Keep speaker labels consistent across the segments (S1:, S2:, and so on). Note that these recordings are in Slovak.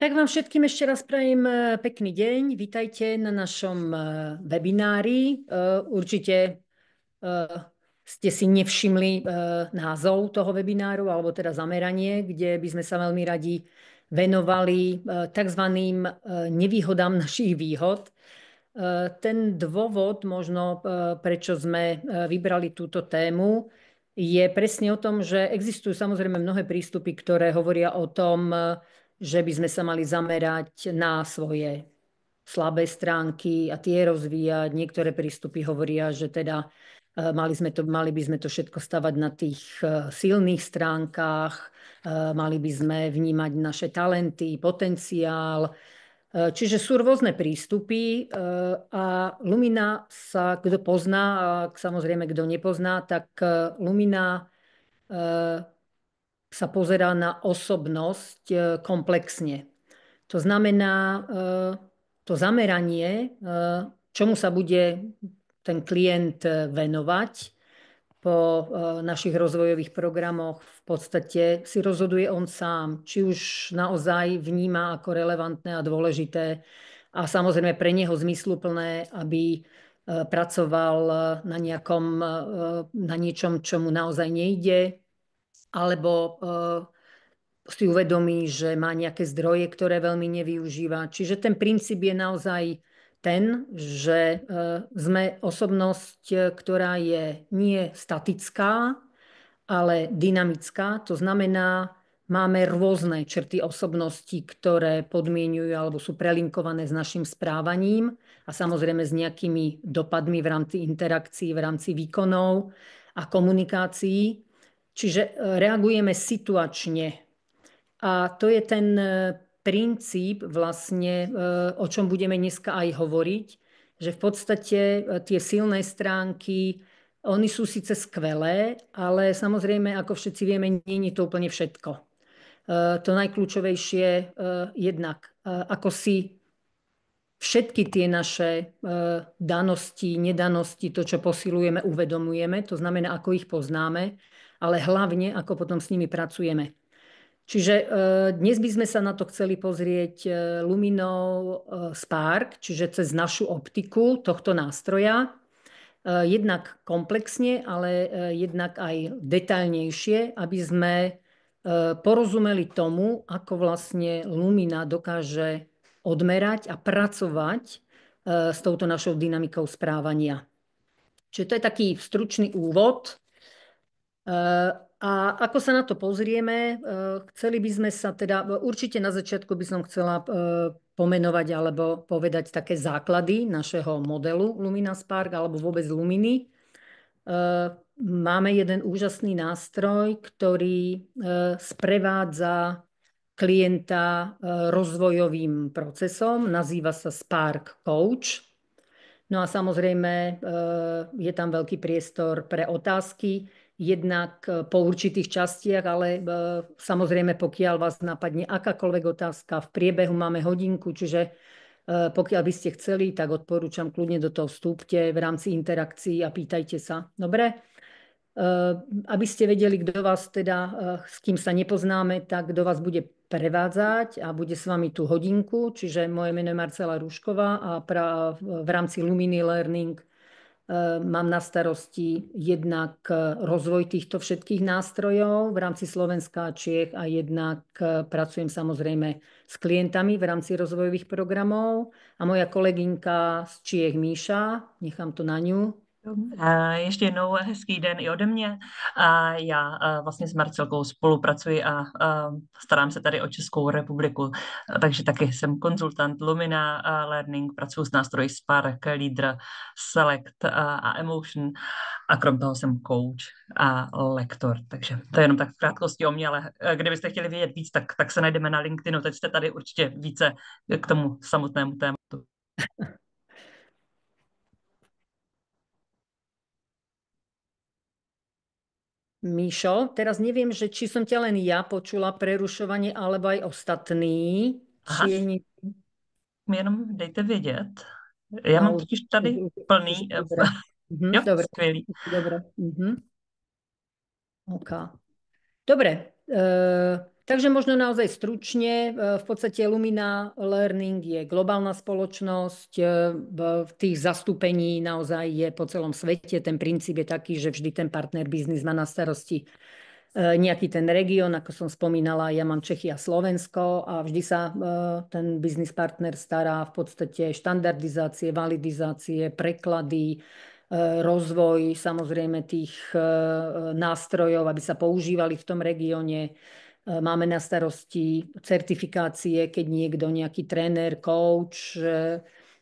S1: Tak vám všetkým ešte raz prajem pekný deň. Vítajte na našom webinári. Určite ste si nevšimli názov toho webináru, alebo teda zameranie, kde by sme sa veľmi radi venovali tzv. Nevýhodám našich výhod. Ten dôvod možno, prečo sme vybrali túto tému, je presne o tom, že existujú samozrejme mnohé prístupy, ktoré hovoria o tom, že by sme sa mali zamerať na svoje slabé stránky a tie rozvíjať. Niektoré prístupy hovoria, že teda mali by sme to všetko stavať na tých silných stránkach, mali by sme vnímať naše talenty, potenciál. Čiže sú rôzne prístupy a Lumina sa, kto pozná, a samozrejme, kto nepozná, tak Lumina sa pozerá na osobnosť komplexne. To znamená, to zameranie, čomu sa bude ten klient venovať po našich rozvojových programoch, v podstate si rozhoduje on sám, či už naozaj vníma ako relevantné a dôležité a samozrejme pre neho zmysluplné, aby pracoval na niečom, čo mu naozaj nejde, alebo si uvedomí, že má nejaké zdroje, ktoré veľmi nevyužíva. Čiže ten princíp je naozaj ten, že sme osobnosť, ktorá je nie statická, ale dynamická. To znamená, máme rôzne črty osobnosti, ktoré podmienujú alebo sú prelinkované s našim správaním a samozrejme s nejakými dopadmi v rámci interakcií, v rámci výkonov a komunikácií. Čiže reagujeme situačne. A to je ten princíp vlastne, o čom budeme dneska aj hovoriť, že v podstate tie silné stránky, oni sú síce skvelé, ale samozrejme, ako všetci vieme, nie je to úplne všetko. To najkľúčovejšie jednak, ako si všetky tie naše danosti, nedanosti, to, čo posilujeme, uvedomujeme, to znamená, ako ich poznáme, ale hlavne, ako potom s nimi pracujeme. Čiže dnes by sme sa na to chceli pozrieť Luminou Spark, čiže cez našu optiku tohto nástroja. Jednak komplexne, ale jednak aj detailnejšie, aby sme porozumeli tomu, ako vlastne Lumina dokáže odmerať a pracovať s touto našou dynamikou správania. Čiže to je taký stručný úvod. A ako sa na to pozrieme, chceli by sme sa teda, určite na začiatku by som chcela pomenovať alebo povedať také základy našeho modelu Lumina Spark alebo vôbec Luminy. Máme jeden úžasný nástroj, ktorý sprevádza klienta rozvojovým procesom, nazýva sa Spark Coach. No a samozrejme je tam veľký priestor pre otázky, jednak po určitých častiach, ale samozrejme, pokiaľ vás napadne akákoľvek otázka, v priebehu máme hodinku, čiže pokiaľ by ste chceli, tak odporúčam, kľudne do toho vstúpte v rámci interakcií a pýtajte sa. Dobre? Aby ste vedeli, kto vás teda, s kým sa nepoznáme, tak kto vás bude prevádzať a bude s vami tú hodinku, čiže moje meno je Marcela Rúšková a v rámci Luminy Learning mám na starosti jednak rozvoj týchto všetkých nástrojov v rámci Slovenska a Čiech a jednak pracujem samozrejme s klientami v rámci rozvojových programov a moja kolegynka z Čiech Míša, nechám to na ňu.
S2: Ještě jednou hezký den i ode mě. Já vlastně s Marcelkou spolupracuji a starám se tady o Českou republiku, takže taky jsem konzultant Lumina Learning, pracuji s nástroji Spark, Leader, Select a Emotion a krom toho jsem coach a lektor, takže to je jenom tak v krátkosti o mě, ale kdybyste chtěli vědět víc, tak se najdeme na LinkedInu, teď jste tady určitě více k tomu samotnému tématu.
S1: Míšo, teraz neviem, že či som ťa len ja počula prerušovanie, alebo aj ostatní.
S2: Aha,
S1: Či
S2: mi jenom dejte vědět. Já mám totiž tady plný.
S1: Dobre.
S2: Jo,
S1: Dobre.
S2: skvělý.
S1: Dobre. OK. Dobre. Takže možno naozaj stručne, v podstate Lumina Learning je globálna spoločnosť, v tých zastúpení naozaj je po celom svete. Ten princíp je taký, že vždy ten partner biznis má na starosti nejaký ten región, ako som spomínala, ja mám Čechy a Slovensko a vždy sa ten biznis partner stará v podstate štandardizácie, validizácie, preklady, rozvoj samozrejme tých nástrojov, aby sa používali v tom regióne. Máme na starosti certifikácie, keď niekto, nejaký tréner, coach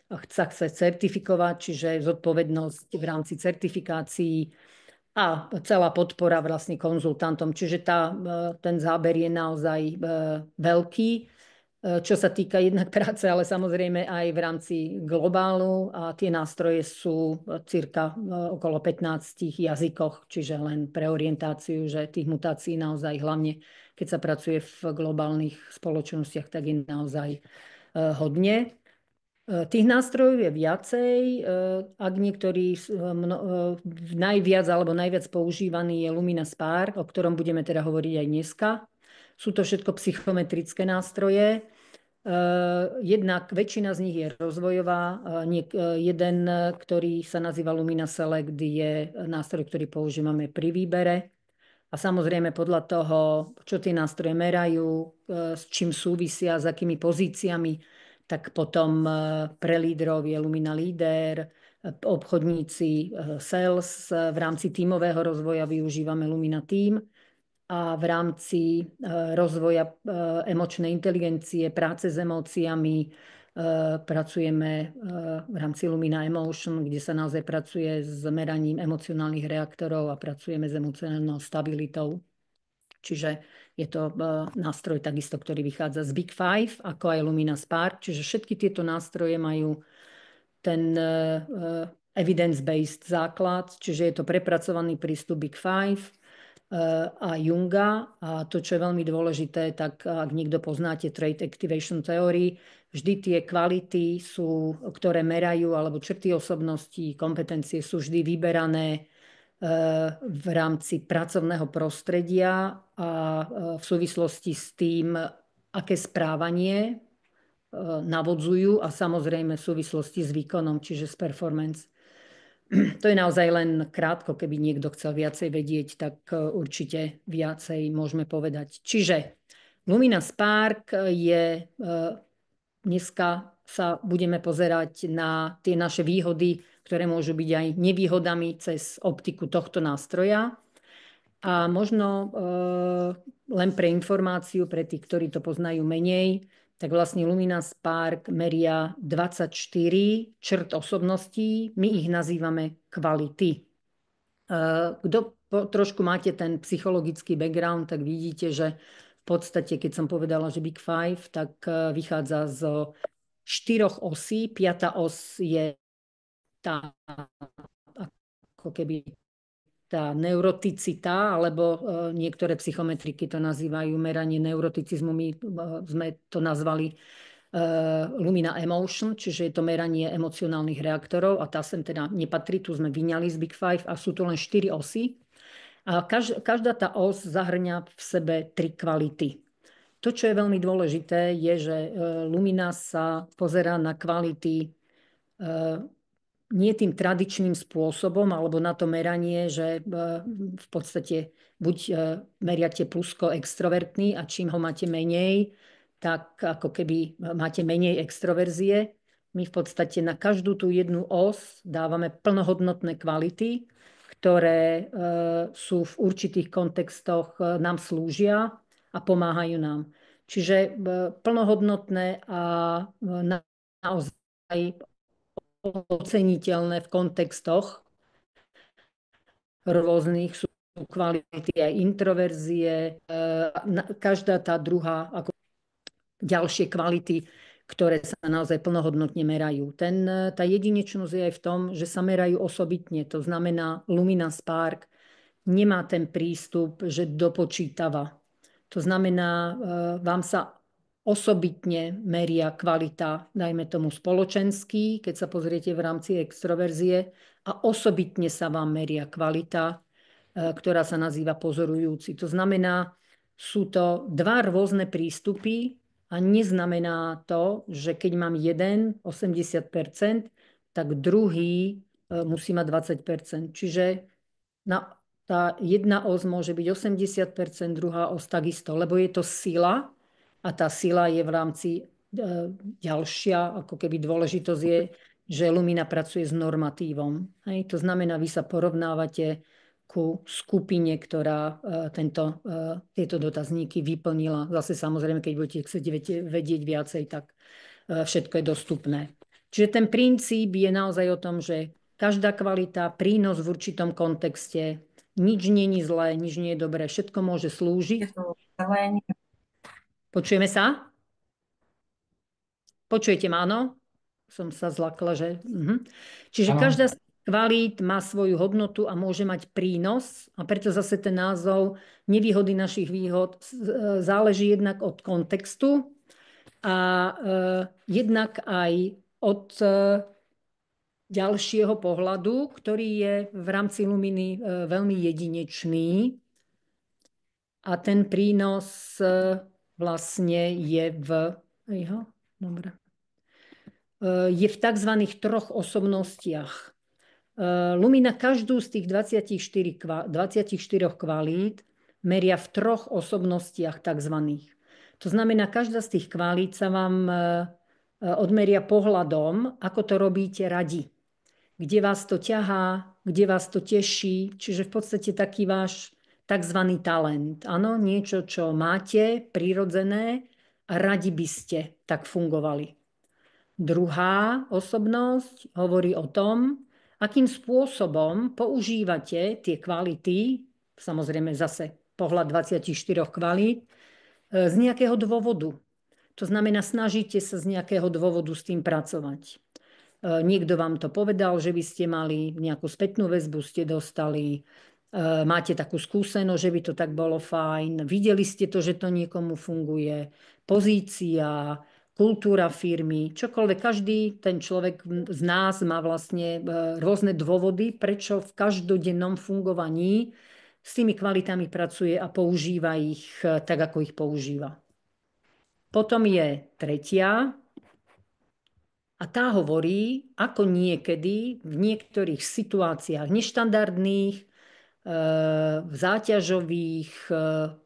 S1: chce certifikovať, čiže zodpovednosť v rámci certifikácií a celá podpora vlastne konzultantom. Čiže ten záber je naozaj veľký, čo sa týka jednak práce, ale samozrejme aj v rámci globálu a tie nástroje sú cirka okolo 15 jazykoch, čiže len pre orientáciu, že tých mutácií naozaj hlavne, keď sa pracuje v globálnych spoločnostiach, tak je naozaj hodne. Tých nástrojov je viacej. Ak niektorý najviac alebo najviac používaný je Lumina Spark, o ktorom budeme teda hovoriť aj dneska. Sú to všetko psychometrické nástroje. Jednak väčšina z nich je rozvojová. Jeden, ktorý sa nazýva Lumina Select, je nástroj, ktorý používame pri výbere. A samozrejme podľa toho, čo tie nástroje merajú, s čím súvisia, s akými pozíciami, tak potom pre lídrov je Lumina Leader, obchodníci Sales, v rámci tímového rozvoja využívame Lumina Team a v rámci rozvoja emočnej inteligencie, práce s emóciami, pracujeme v rámci Lumina Emotion, kde sa naozaj pracuje s meraním emocionálnych reaktorov a pracujeme s emocionálnou stabilitou. Čiže je to nástroj takisto, ktorý vychádza z Big Five, ako aj Lumina Spark. Čiže všetky tieto nástroje majú ten evidence-based základ, čiže je to prepracovaný prístup Big Five a Junga. A to, čo je veľmi dôležité, tak ak niekto poznáte Trait Activation Theory, vždy tie kvality sú, ktoré merajú, alebo črty osobnosti, kompetencie sú vždy vyberané v rámci pracovného prostredia a v súvislosti s tým, aké správanie navodzujú a samozrejme v súvislosti s výkonom, čiže s performance. To je naozaj len krátko, keby niekto chcel viacej vedieť, tak určite viacej môžeme povedať. Čiže Lumina Spark je, dneska sa budeme pozerať na tie naše výhody, ktoré môžu byť aj nevýhodami cez optiku tohto nástroja. A možno len pre informáciu, pre tých, ktorí to poznajú menej, tak vlastne Lumina Spark meria 24 črt osobností, my ich nazývame kvality. Kto trošku máte ten psychologický background, tak vidíte, že v podstate, keď som povedala, že Big Five, tak vychádza zo 4 osí. 5. os je tá ako keby tá neuroticita, alebo niektoré psychometriky to nazývajú meranie neuroticizmu. My sme to nazvali Lumina Emotion, čiže je to meranie emocionálnych reaktorov a tá sem teda nepatrí, tu sme vyňali z Big Five a sú to len 4 osy. A každá tá os zahrňa v sebe 3 kvality. To, čo je veľmi dôležité, je, že Lumina sa pozerá na kvality nie tým tradičným spôsobom, alebo na to meranie, že v podstate buď meriate plusko extrovertný a čím ho máte menej, tak ako keby máte menej extroverzie. My v podstate na každú tú jednu os dávame plnohodnotné kvality, ktoré sú v určitých kontextoch nám slúžia a pomáhajú nám. Čiže plnohodnotné a naozaj oceniteľné v kontextoch rôznych, sú kvality aj introverzie, každá tá druhá, ako ďalšie kvality, ktoré sa naozaj plnohodnotne merajú. Tá jedinečnosť je aj v tom, že sa merajú osobitne. To znamená, Lumina Spark nemá ten prístup, že dopočítava. To znamená, vám sa osobitne meria kvalita, dajme tomu spoločenský, keď sa pozriete v rámci extroverzie, a osobitne sa vám meria kvalita, ktorá sa nazýva pozorujúci. To znamená, sú to dva rôzne prístupy a neznamená to, že keď mám jeden 80%, tak druhý musí mať 20%. Čiže tá jedna os môže byť 80%, druhá os takisto, lebo je to sila a tá sila je v rámci ďalšia, ako keby dôležitosť je, že Lumina pracuje s normatívom. Hej? To znamená, vy sa porovnávate ku skupine, ktorá tieto dotazníky vyplnila. Zase samozrejme, keď budete chcieť vedieť viacej, tak všetko je dostupné. Čiže ten princíp je naozaj o tom, že každá kvalita, prínos v určitom kontexte, nič nie je zlé, nič nie je dobré, všetko môže slúžiť. Počujeme sa? Počujete ma, áno? Som sa zlakla, že... Čiže každá z kvalít má svoju hodnotu a môže mať prínos a preto zase ten názov nevýhody našich výhod záleží jednak od kontextu a jednak aj od ďalšieho pohľadu, ktorý je v rámci Luminy veľmi jedinečný a ten prínos vlastne je dobre. Je v tzv. Troch osobnostiach. Lumina každú z tých 24 kvalít meria v troch osobnostiach tzv. To znamená, každá z tých kvalít sa vám odmeria pohľadom, ako to robíte radi. Kde vás to ťahá, kde vás to teší. Čiže v podstate taký váš tzv. Talent. Áno, niečo, čo máte, prirodzené a radi by ste tak fungovali. Druhá osobnosť hovorí o tom, akým spôsobom používate tie kvality, samozrejme zase pohľad 24 kvalít, z nejakého dôvodu. To znamená, snažíte sa z nejakého dôvodu s tým pracovať. Niekto vám to povedal, že by ste mali nejakú spätnú väzbu, ste dostali, máte takú skúsenosť, že by to tak bolo fajn, videli ste to, že to niekomu funguje, pozícia, kultúra firmy, čokoľvek. Každý ten človek z nás má vlastne rôzne dôvody, prečo v každodennom fungovaní s tými kvalitami pracuje a používa ich tak, ako ich používa. Potom je tretia a tá hovorí, ako niekedy v niektorých situáciách neštandardných, záťažových,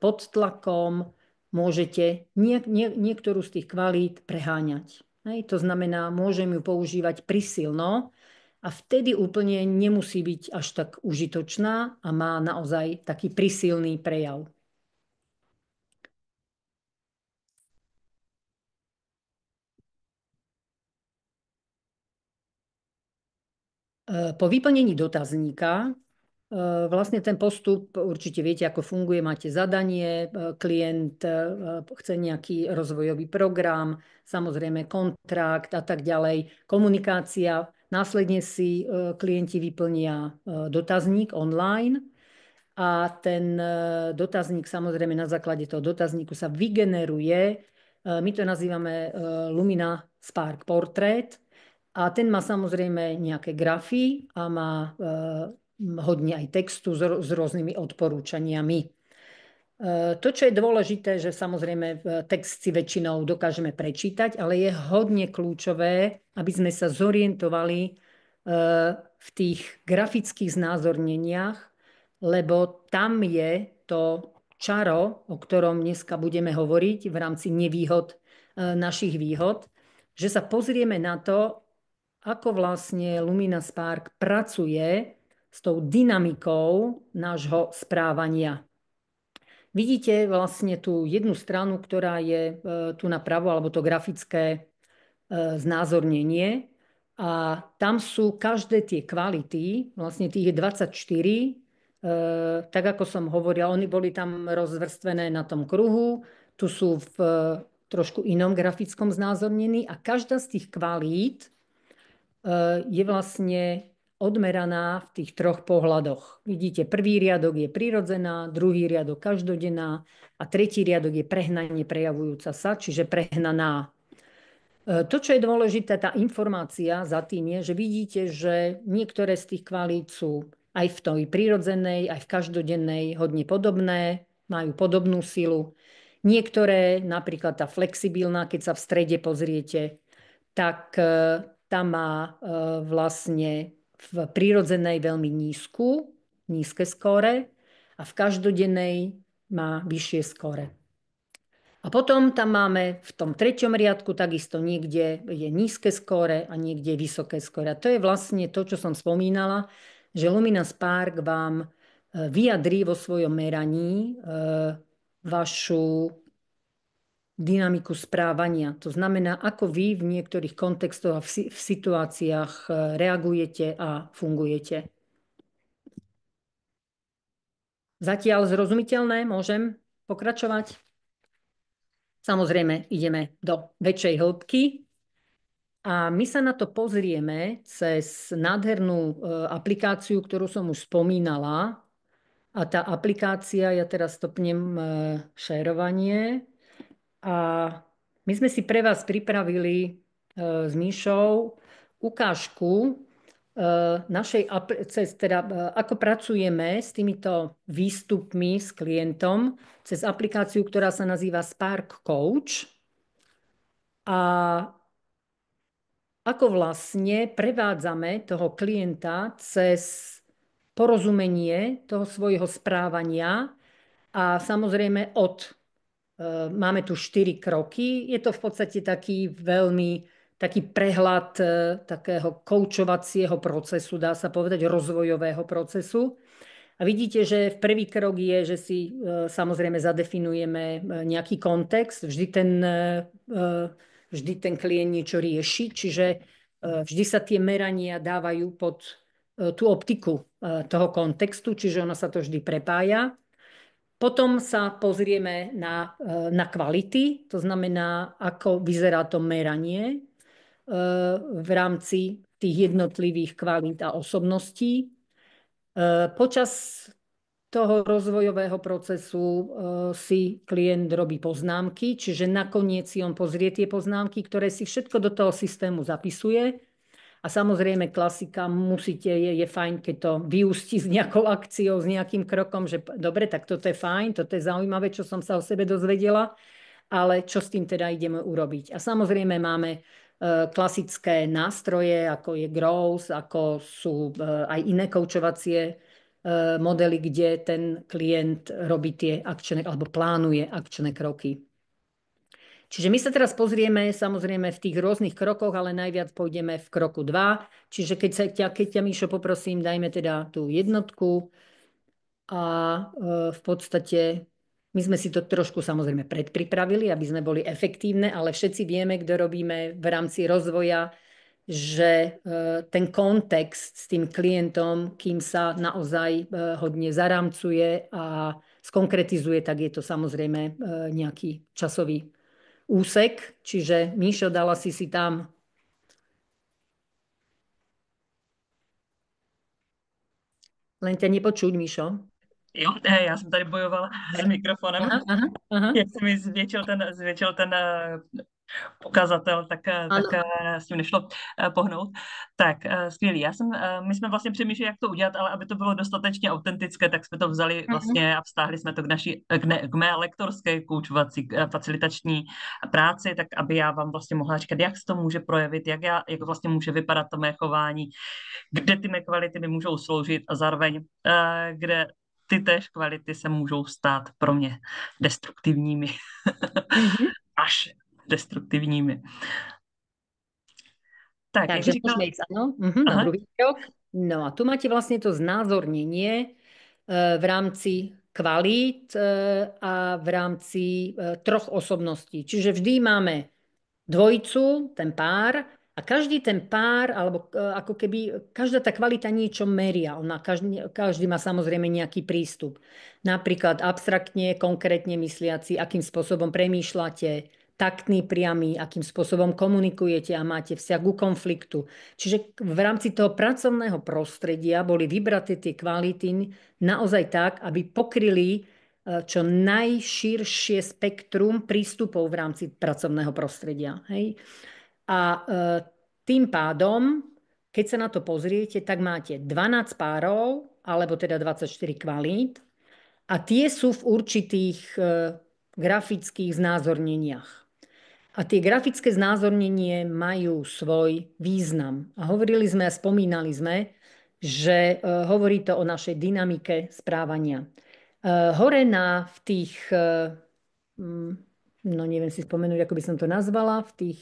S1: pod tlakom môžete niektorú z tých kvalít preháňať. Hej, to znamená, môžem ju používať prisilno a vtedy úplne nemusí byť až tak užitočná a má naozaj taký prisilný prejav. Po vyplnení dotazníka vlastne ten postup, určite viete, ako funguje, máte zadanie, klient chce nejaký rozvojový program, samozrejme kontrakt a tak ďalej, komunikácia. Následne si klienti vyplnia dotazník online a ten dotazník, samozrejme na základe toho dotazníku sa vygeneruje, my to nazývame Lumina Spark Portrait a ten má samozrejme nejaké grafy a má hodne aj textu s rôznymi odporúčaniami. To, čo je dôležité, že samozrejme text si väčšinou dokážeme prečítať, ale je hodne kľúčové, aby sme sa zorientovali v tých grafických znázorneniach, lebo tam je to čaro, o ktorom dneska budeme hovoriť v rámci nevýhod našich výhod, že sa pozrieme na to, ako vlastne Lumina Spark pracuje s tou dynamikou nášho správania. Vidíte vlastne tú jednu stranu, ktorá je tu napravo, alebo to grafické znázornenie. A tam sú každé tie kvality, vlastne tých je 24, tak ako som hovorila, oni boli tam rozvrstvené na tom kruhu, tu sú v trošku inom grafickom znázornení a každá z tých kvalít je vlastne odmeraná v tých troch pohľadoch. Vidíte, prvý riadok je prirodzená, druhý riadok každodenná a tretí riadok je prehnanie prejavujúca sa, čiže prehnaná. To, čo je dôležité, tá informácia za tým je, že vidíte, že niektoré z tých kvalít sú aj v tej prirodzenej, aj v každodennej hodne podobné. majú podobnú silu. Niektoré, napríklad tá flexibilná, keď sa v strede pozriete, tak tá má vlastne v prírodzenej veľmi nízke skóre a v každodennej má vyššie skóre. A potom tam máme v tom treťom riadku takisto niekde je nízke skóre a niekde je vysoké skóre. A to je vlastne to, čo som spomínala, že Lumina Spark vám vyjadrí vo svojom meraní vašu dynamiku správania. To znamená, ako vy v niektorých kontextoch a v situáciách reagujete a fungujete. Zatiaľ zrozumiteľné, môžem pokračovať? Samozrejme, ideme do väčšej hĺbky a my sa na to pozrieme cez nádhernú aplikáciu, ktorú som už spomínala. A tá aplikácia, ja teraz stopnem šérovanie a my sme si pre vás pripravili s Míšou ukážku ako pracujeme s týmito výstupmi s klientom cez aplikáciu, ktorá sa nazýva Spark Coach. A ako vlastne prevádzame toho klienta cez porozumenie toho svojho správania a samozrejme máme tu 4 kroky. Je to v podstate taký prehľad takého koučovacieho procesu, dá sa povedať, rozvojového procesu. A vidíte, že v prvý krok je, že si samozrejme zadefinujeme nejaký kontext. Vždy ten klient niečo rieši, čiže vždy sa tie merania dávajú pod tú optiku toho kontextu, čiže ono sa to vždy prepája. Potom sa pozrieme na kvality, to znamená, ako vyzerá to meranie v rámci tých jednotlivých kvalít a osobností. Počas toho rozvojového procesu si klient robí poznámky, čiže nakoniec si on pozrie tie poznámky, ktoré si všetko do toho systému zapisuje. A samozrejme klasika, je fajn, keď to vyústi s nejakou akciou, s nejakým krokom, že dobre, tak toto je fajn, toto je zaujímavé, čo som sa o sebe dozvedela, ale čo s tým teda ideme urobiť. A samozrejme máme klasické nástroje, ako je Growth, ako sú aj iné koučovacie modely, kde ten klient robí tie akčné, alebo plánuje akčné kroky. Čiže my sa teraz pozrieme samozrejme v tých rôznych krokoch, ale najviac pôjdeme v kroku 2. Čiže keď ťa Míšo, poprosím, dajme teda tú jednotku a v podstate my sme si to trošku samozrejme predpripravili, aby sme boli efektívne, ale všetci vieme, kto robíme v rámci rozvoja, že ten kontext s tým klientom, kým sa naozaj hodne zaramcuje a skonkretizuje, tak je to samozrejme nejaký časový úsek. Čiže Míšo, dala si tam. Len ťa nepočuť, Míšo.
S2: Jo, já jsem tady bojovala s mikrofonem.
S1: Aha.
S2: Jak se mi zvětšil ten ukazatel, tak s tím nešlo pohnout. Tak, skvělý. My jsme vlastně přemýšleli, jak to udělat, ale aby to bylo dostatečně autentické, tak jsme to vzali vlastně a vztáhli jsme to k mé lektorské koučovací facilitační práci, tak aby já vám vlastně mohla říkat, jak se to může projevit, jak vlastně může vypadat to mé chování, kde ty mé kvality mi můžou sloužit a zároveň kde ty též kvality se můžou stát pro mě destruktivními. Až destruktivními. Tak,
S1: takže
S2: jak
S1: môžeme ísť, na druhý krok. No a tu máte vlastne to znázornenie v rámci kvalít a v rámci troch osobností. Čiže vždy máme dvojicu, ten pár, a každý ten pár, alebo ako keby každá tá kvalita niečo meria. Každý má samozrejme nejaký prístup. Napríklad abstraktne, konkrétne mysliaci, akým spôsobom premýšľate, taktný, priamy, akým spôsobom komunikujete a máte vzťah ku konfliktu. Čiže v rámci toho pracovného prostredia boli vybraté tie kvality naozaj tak, aby pokryli čo najširšie spektrum prístupov v rámci pracovného prostredia. Hej? A tým pádom, keď sa na to pozriete, tak máte 12 párov, alebo teda 24 kvalít. A tie sú v určitých grafických znázorneniach. A tie grafické znázornenie majú svoj význam. A hovorili sme a spomínali sme, že hovorí to o našej dynamike správania. Hore v tých, no neviem si spomenúť, ako by som to nazvala, v tých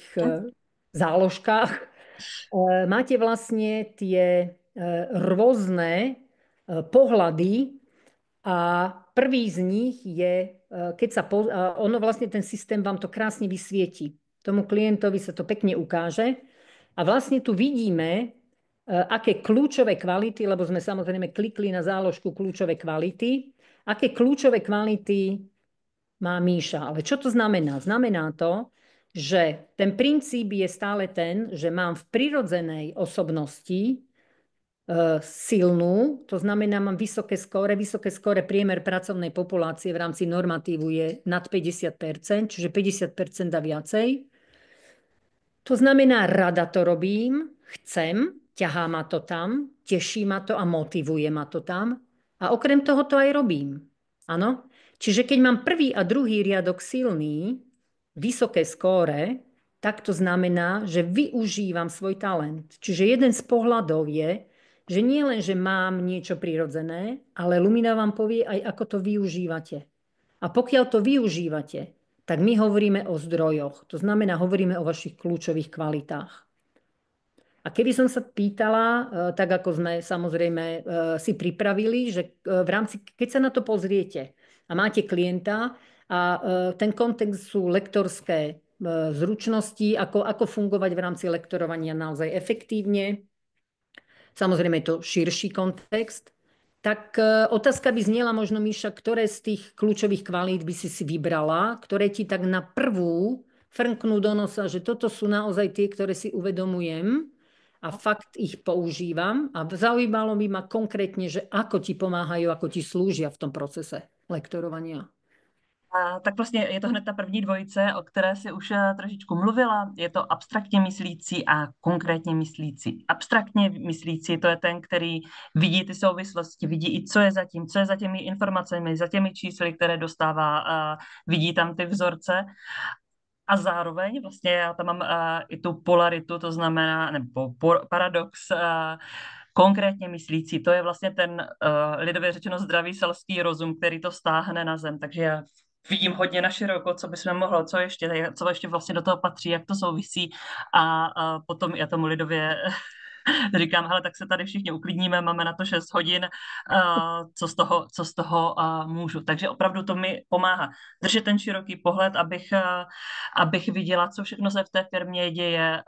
S1: záložkách, máte vlastne tie rôzne pohľady a prvý z nich je, keď sa ono vlastne ten systém vám to krásne vysvieti. Tomu klientovi sa to pekne ukáže a vlastne tu vidíme, aké kľúčové kvality, lebo sme samozrejme klikli na záložku kľúčové kvality, aké kľúčové kvality má Míša. Ale čo to znamená? Znamená to, že ten princíp je stále ten, že mám v prirodzenej osobnosti silnú, to znamená, mám vysoké skóre priemer pracovnej populácie v rámci normatívu je nad 50%, čiže 50% a viacej. To znamená, rada to robím, chcem, ťahá ma to tam, teší ma to a motivuje ma to tam. A okrem toho to aj robím. Áno? Čiže keď mám prvý a druhý riadok silný, vysoké skóre, tak to znamená, že využívam svoj talent. Čiže jeden z pohľadov je, že nie len, že mám niečo prirodzené, ale Lumina vám povie aj, ako to využívate. A pokiaľ to využívate, tak my hovoríme o zdrojoch. To znamená, hovoríme o vašich kľúčových kvalitách. A keby som sa pýtala, tak ako sme samozrejme si pripravili, že v rámci, keď sa na to pozriete a máte klienta a ten kontext sú lektorské zručnosti, ako fungovať v rámci lektorovania naozaj efektívne, samozrejme je to širší kontext, tak otázka by znela možno, Míša, ktoré z tých kľúčových kvalít by si vybrala, ktoré ti tak na prvú frnknú do nosa, že toto sú naozaj tie, ktoré si uvedomujem a fakt ich používam. A zaujímalo by ma konkrétne, že ako ti pomáhajú, ako ti slúžia v tom procese lektorovania.
S2: Tak vlastně je to hned ta první dvojice, o které si už trošičku mluvila. Je to abstraktně myslící a konkrétně myslící. Abstraktně myslící, to je ten, který vidí ty souvislosti, vidí i co je za těmi informacemi, za těmi čísly, které dostává, vidí tam ty vzorce. A zároveň vlastně já tam mám i tu polaritu, to znamená, nebo paradox, konkrétně myslící, to je vlastně ten lidově řečeno zdravý selský rozum, který to stáhne na zem. Takže já vidím hodně na široko, co bychom mohlo, co ještě vlastně do toho patří, jak to souvisí a potom já tomu lidově říkám, hele, tak se tady všichni uklidníme, máme na to 6 hodin, co z toho můžu. Takže opravdu to mi pomáhá držet ten široký pohled, abych viděla, co všechno se v té firmě děje,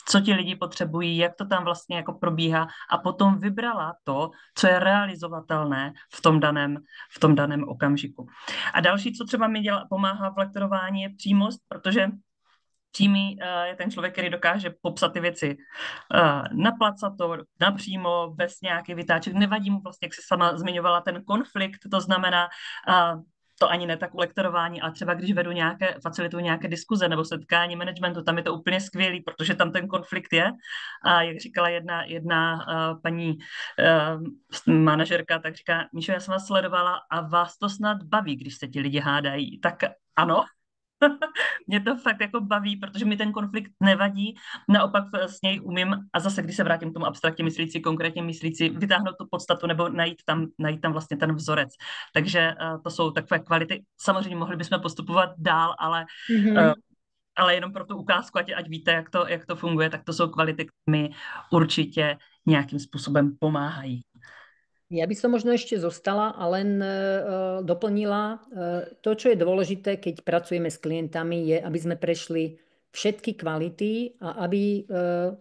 S2: co ti lidi potřebují, jak to tam vlastně jako probíhá a potom vybrala to, co je realizovatelné v tom daném okamžiku. A další, co třeba mi pomáhá v lektorování, je přímost, protože přímý je ten člověk, který dokáže popsat ty věci naplacato, napřímo, bez nějakých vytáček. Nevadí mu vlastně, jak jsi sama zmiňovala, ten konflikt, to znamená, to ani ne tak u lektorování, ale třeba když facilituju nějaké diskuze nebo setkání managementu, tam je to úplně skvělý, protože tam ten konflikt je. A jak říkala jedna paní manažerka, tak říká, Míšo, já jsem vás sledovala a vás to snad baví, když se ti lidi hádají. Tak ano, mě to fakt jako baví, protože mi ten konflikt nevadí, naopak s něj umím a zase, když se vrátím k tomu abstraktně myslící, konkrétně myslící, vytáhnout tu podstatu nebo najít tam vlastně ten vzorec. Takže to jsou takové kvality. Samozřejmě mohli bychom postupovat dál, ale jenom pro tu ukázku, ať víte, jak to funguje, tak to jsou kvality, které mi určitě nějakým způsobem pomáhají.
S1: Ja by som možno ešte zostala a len doplnila. To, čo je dôležité, keď pracujeme s klientami, je, aby sme prešli všetky kvality a aby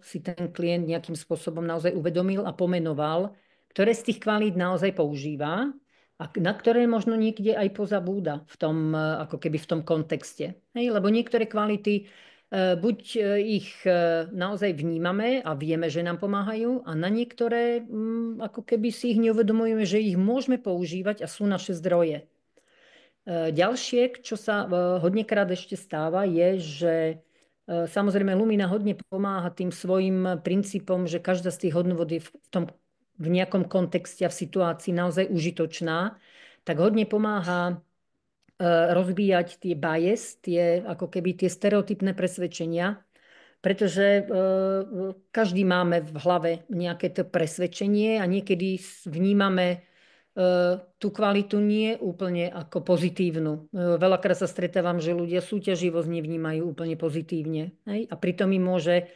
S1: si ten klient nejakým spôsobom naozaj uvedomil a pomenoval, ktoré z tých kvalít naozaj používa a na ktoré možno niekde aj pozabúda v tom, ako keby v tom kontexte. Hej, lebo niektoré kvality buď ich naozaj vnímame a vieme, že nám pomáhajú a na niektoré ako keby si ich neuvedomujeme, že ich môžeme používať a sú naše zdroje. Ďalšie, čo sa hodnekrát ešte stáva, je, že samozrejme Lumina hodne pomáha tým svojim princípom, že každá z tých hodnôt je v nejakom kontexte a v situácii naozaj užitočná. tak hodne pomáha rozbíjať tie bias, ako keby tie stereotypné presvedčenia, pretože každý máme v hlave nejaké to presvedčenie a niekedy vnímame tú kvalitu nie úplne ako pozitívnu. Veľakrát sa stretávam, že ľudia súťaživosť nevnímajú úplne pozitívne. Hej? A pritom im môže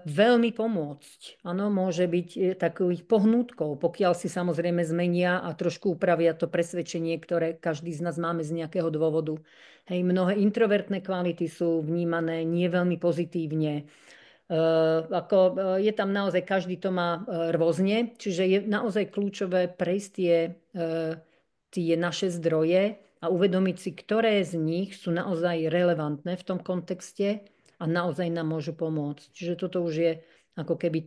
S1: veľmi pomôcť. Áno, môže byť takových pohnútkov, pokiaľ si samozrejme zmenia a trošku upravia to presvedčenie, ktoré každý z nás máme z nejakého dôvodu. Hej, mnohé introvertné kvality sú vnímané nie veľmi pozitívne. Je tam naozaj, každý to má rôzne, čiže je naozaj kľúčové prejsť tie naše zdroje a uvedomiť si, ktoré z nich sú naozaj relevantné v tom kontexte a naozaj nám môžu pomôcť. Čiže toto už je ako keby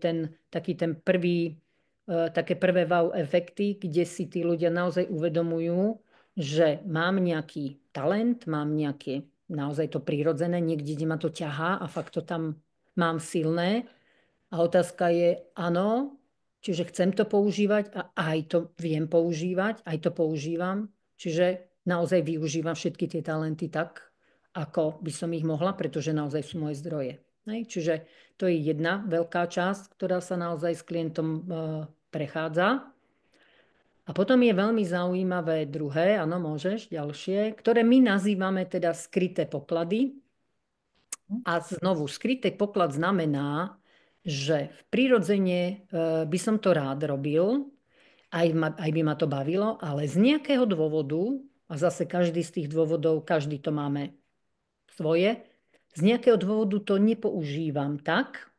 S1: taký ten prvý, také prvé wow efekty, kde si tí ľudia naozaj uvedomujú, že mám nejaký talent, mám nejaké naozaj to prirodzené, niekde, kde ma to ťahá a fakt to tam mám silné. A otázka je, áno, čiže chcem to používať a aj to viem používať, aj to používam. Čiže naozaj využívam všetky tie talenty tak, ako by som ich mohla, pretože naozaj sú moje zdroje. Čiže to je jedna veľká časť, ktorá sa naozaj s klientom prechádza. A potom je veľmi zaujímavé druhé, áno, môžeš, ďalšie, ktoré my nazývame teda skryté poklady. A znovu, skrytý poklad znamená, že v prirodzene by som to rád robil, aj by ma to bavilo, ale z nejakého dôvodu, a zase každý z tých dôvodov, každý to máme svoje, z nejakého dôvodu to nepoužívam tak,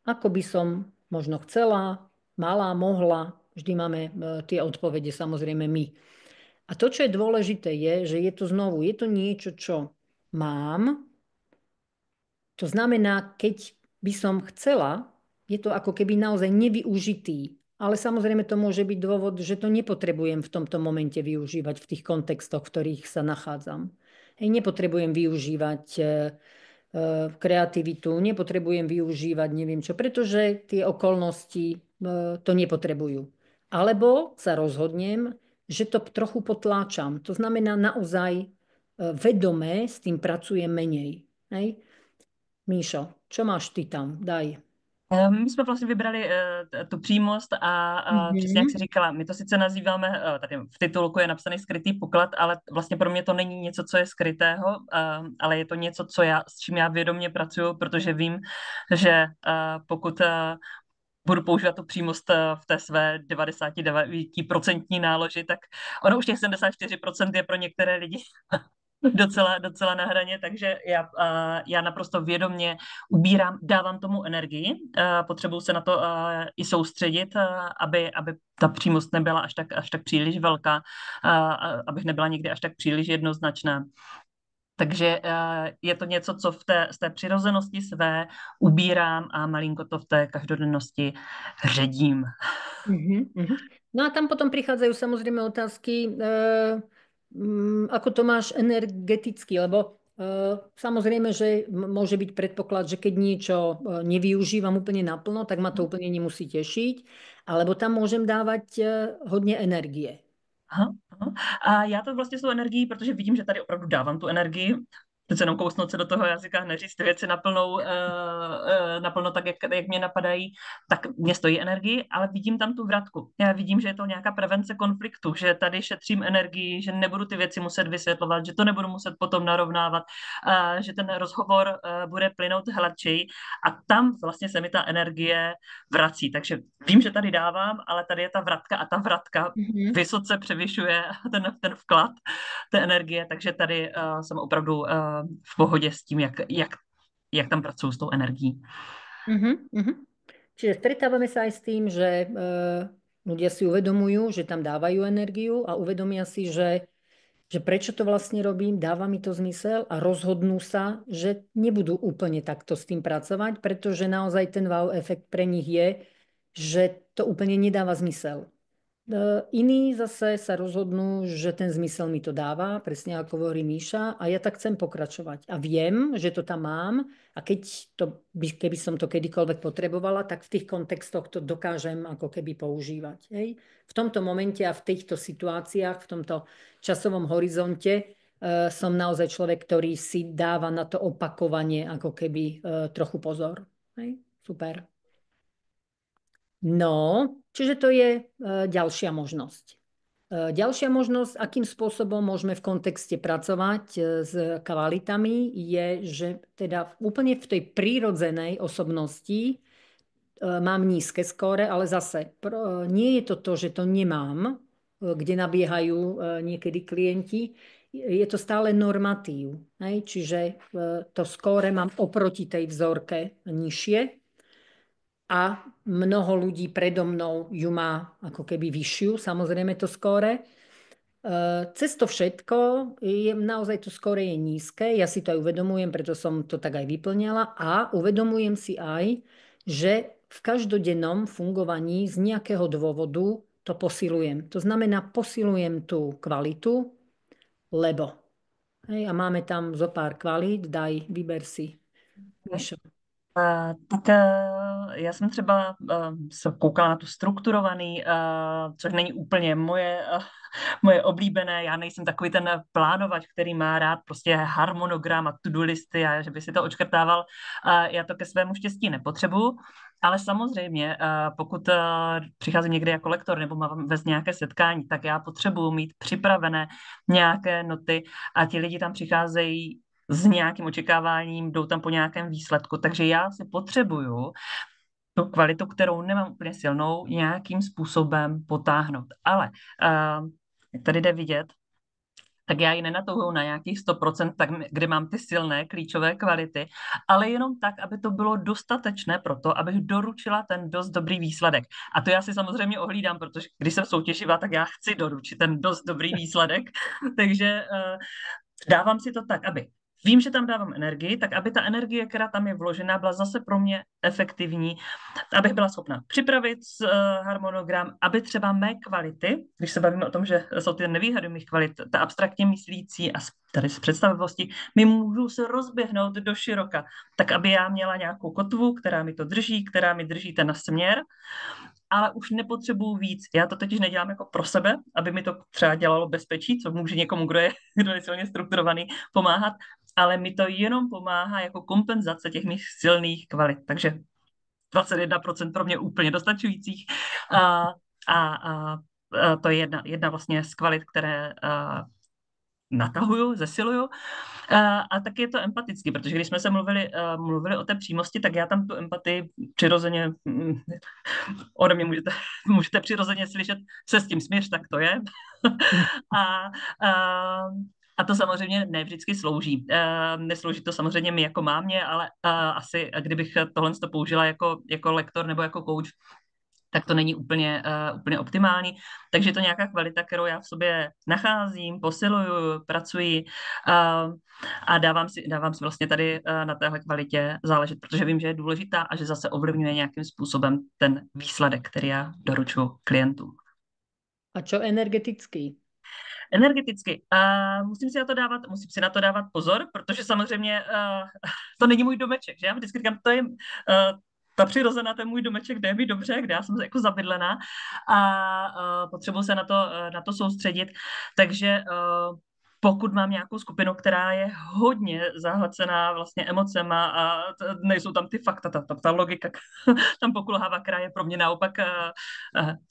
S1: ako by som možno chcela, mala, mohla. Vždy máme tie odpovede samozrejme my. A to, čo je dôležité, je, že je to znovu, je to niečo, čo mám. To znamená, keď by som chcela, je to ako keby naozaj nevyužitý. Ale samozrejme to môže byť dôvod, že to nepotrebujem v tomto momente využívať v tých kontextoch, v ktorých sa nachádzam. Hej, nepotrebujem využívať kreativitu, nepotrebujem využívať neviem čo, pretože tie okolnosti to nepotrebujú. Alebo sa rozhodnem, že to trochu potláčam. To znamená naozaj vedome s tým pracujem menej. Hej? Míšo, čo máš ty tam? Daj.
S2: My jsme vlastně vybrali tu přímost a přesně jak jsi říkala, my to sice nazýváme, tady v titulku je napsaný skrytý poklad, ale vlastně pro mě to není něco, co je skrytého, ale je to něco, s čím já vědomě pracuju, protože vím, že pokud budu používat tu přímost v té své 99% náloži, tak ono už těch 74% je pro některé lidi docela na hraně, takže já naprosto vědomně ubírám, dávám tomu energii, potřebuju se na to i soustředit, aby ta přímost nebyla až tak příliš velká, abych nebyla někdy až tak příliš jednoznačná. Takže je to něco, co z té přirozenosti své ubírám a malinko to v té každodennosti ředím.
S1: No a tam potom prichádzajú samozrejme otázky, ako to máš energeticky, lebo samozrejme, že môže byť predpoklad, že keď niečo nevyužívam úplne naplno, tak ma to úplne nemusí tešiť, alebo tam môžem dávať hodne energie.
S2: Aha, aha. A já to vlastně s tou energií, protože vidím, že tady opravdu dávám tu energii, přece jenom kousnout se do toho jazyka, neříct ty věci naplno tak, jak mě napadají, tak mě stojí energii, ale vidím tam tu vratku. Já vidím, že je to nějaká prevence konfliktu, že tady šetřím energii, že nebudu ty věci muset vysvětlovat, že to nebudu muset potom narovnávat, že ten rozhovor bude plynout hladčej a tam vlastně se mi ta energie vrací. Takže vím, že tady dávám, ale tady je ta vratka a ta vratka vysoce převyšuje ten vklad té energie, takže tady jsem opravdu v pohodě s tím, jak tam pracuju s tou energií.
S1: Čiže stretávame sa aj s tým, že ľudia si uvedomujú, že tam dávajú energiu a uvedomia si, že prečo to vlastne robím, dáva mi to zmysel a rozhodnú sa, že nebudú úplne takto s tým pracovať, pretože naozaj ten wow efekt pre nich je, že to úplne nedáva zmysel. Iní zase sa rozhodnú, že ten zmysel mi to dáva, presne ako hovorí Míša, a ja tak chcem pokračovať. A viem, že to tam mám a keby som to kedykoľvek potrebovala, tak v tých kontextoch to dokážem ako keby používať. Hej? V tomto momente a v týchto situáciách, v tomto časovom horizonte som naozaj človek, ktorý si dáva na to opakovanie ako keby trochu pozor. Hej? Super. No, čiže to je ďalšia možnosť. Ďalšia možnosť, akým spôsobom môžeme v kontexte pracovať s kvalitami, je, že teda úplne v tej prírodzenej osobnosti mám nízke skóre, ale zase nie je to to, že to nemám, kde nabiehajú niekedy klienti, je to stále normatív. Čiže to skóre mám oproti tej vzorke nižšie, a mnoho ľudí predo mnou ju má ako keby vyššiu, samozrejme to skóre. Cez to všetko je naozaj to skóre je nízke, ja si to aj uvedomujem, preto som to tak aj vyplňala a uvedomujem si aj, že v každodennom fungovaní z nejakého dôvodu to posilujem. To znamená, posilujem tú kvalitu, lebo. Hej, a máme tam zo pár kvalít, vyber si. Míšo.
S2: Tak já jsem třeba se koukala na tu strukturovaný, což není úplně moje oblíbené. Já nejsem takový ten plánovač, který má rád prostě harmonogram a to-do listy a že by si to odškrtával. Já to ke svému štěstí nepotřebuju. Ale samozřejmě, pokud přicházím někdy jako lektor nebo mám vést nějaké setkání, tak já potřebuji mít připravené nějaké noty a ti lidi tam přicházejí s nějakým očekáváním, jdou tam po nějakém výsledku. Takže já si potřebuju tu kvalitu, kterou nemám úplně silnou, nějakým způsobem potáhnout. Ale jak tady jde vidět, tak já ji nenatouhuju na nějakých 100%, tak, kde mám ty silné klíčové kvality, ale jenom tak, aby to bylo dostatečné pro to, abych doručila ten dost dobrý výsledek. A to já si samozřejmě ohlídám, protože když jsem soutěživá, tak já chci doručit ten dost dobrý výsledek. Takže dávám si to tak, aby vím, že tam dávám energii, tak aby ta energie, která tam je vložená, byla zase pro mě efektivní, abych byla schopna připravit harmonogram, aby třeba mé kvality, když se bavíme o tom, že jsou ty nevýhody mých kvalit, ta abstraktně myslící a tady z představivosti, mi můžu se rozběhnout do široka, tak aby já měla nějakou kotvu, která mi to drží, která mi drží ten směr, ale už nepotřebuju víc. Já to totiž nedělám jako pro sebe, aby mi to třeba dělalo bezpečí, co může někomu, kdo je silně strukturovaný, pomáhat, ale mi to jenom pomáhá jako kompenzace těch mých silných kvalit. Takže 21% pro mě úplně dostačujících. A to je jedna vlastně z kvalit, které natahuju, zesiluju. A tak je to empatický, protože když jsme se mluvili o té přímosti, tak já tam tu empatii přirozeně ode mě můžete přirozeně slyšet, se s tím směř, tak to je. a, a to samozřejmě ne vždycky slouží. Neslouží to samozřejmě mi jako mámě, ale asi kdybych tohle použila jako lektor nebo jako coach, tak to není úplně optimální. Takže je to nějaká kvalita, kterou já v sobě nacházím, posiluju, pracuji a dávám si vlastně tady na téhle kvalitě záležet, protože vím, že je důležitá a že zase ovlivňuje nějakým způsobem ten výsledek, který já doručuji klientům.
S1: A čo energetický?
S2: Energeticky. Musím si na to dávat pozor, protože samozřejmě to není můj domeček, že? Já vždycky říkám, to je ta přirozená, to je můj domeček, kde je mi dobře, kde já jsem jako zabydlená a potřebuji se na to soustředit. Takže pokud mám nějakou skupinu, která je hodně zahlcená vlastně emocema a nejsou tam ty fakta, ta logika tam pokulhává, která je pro mě naopak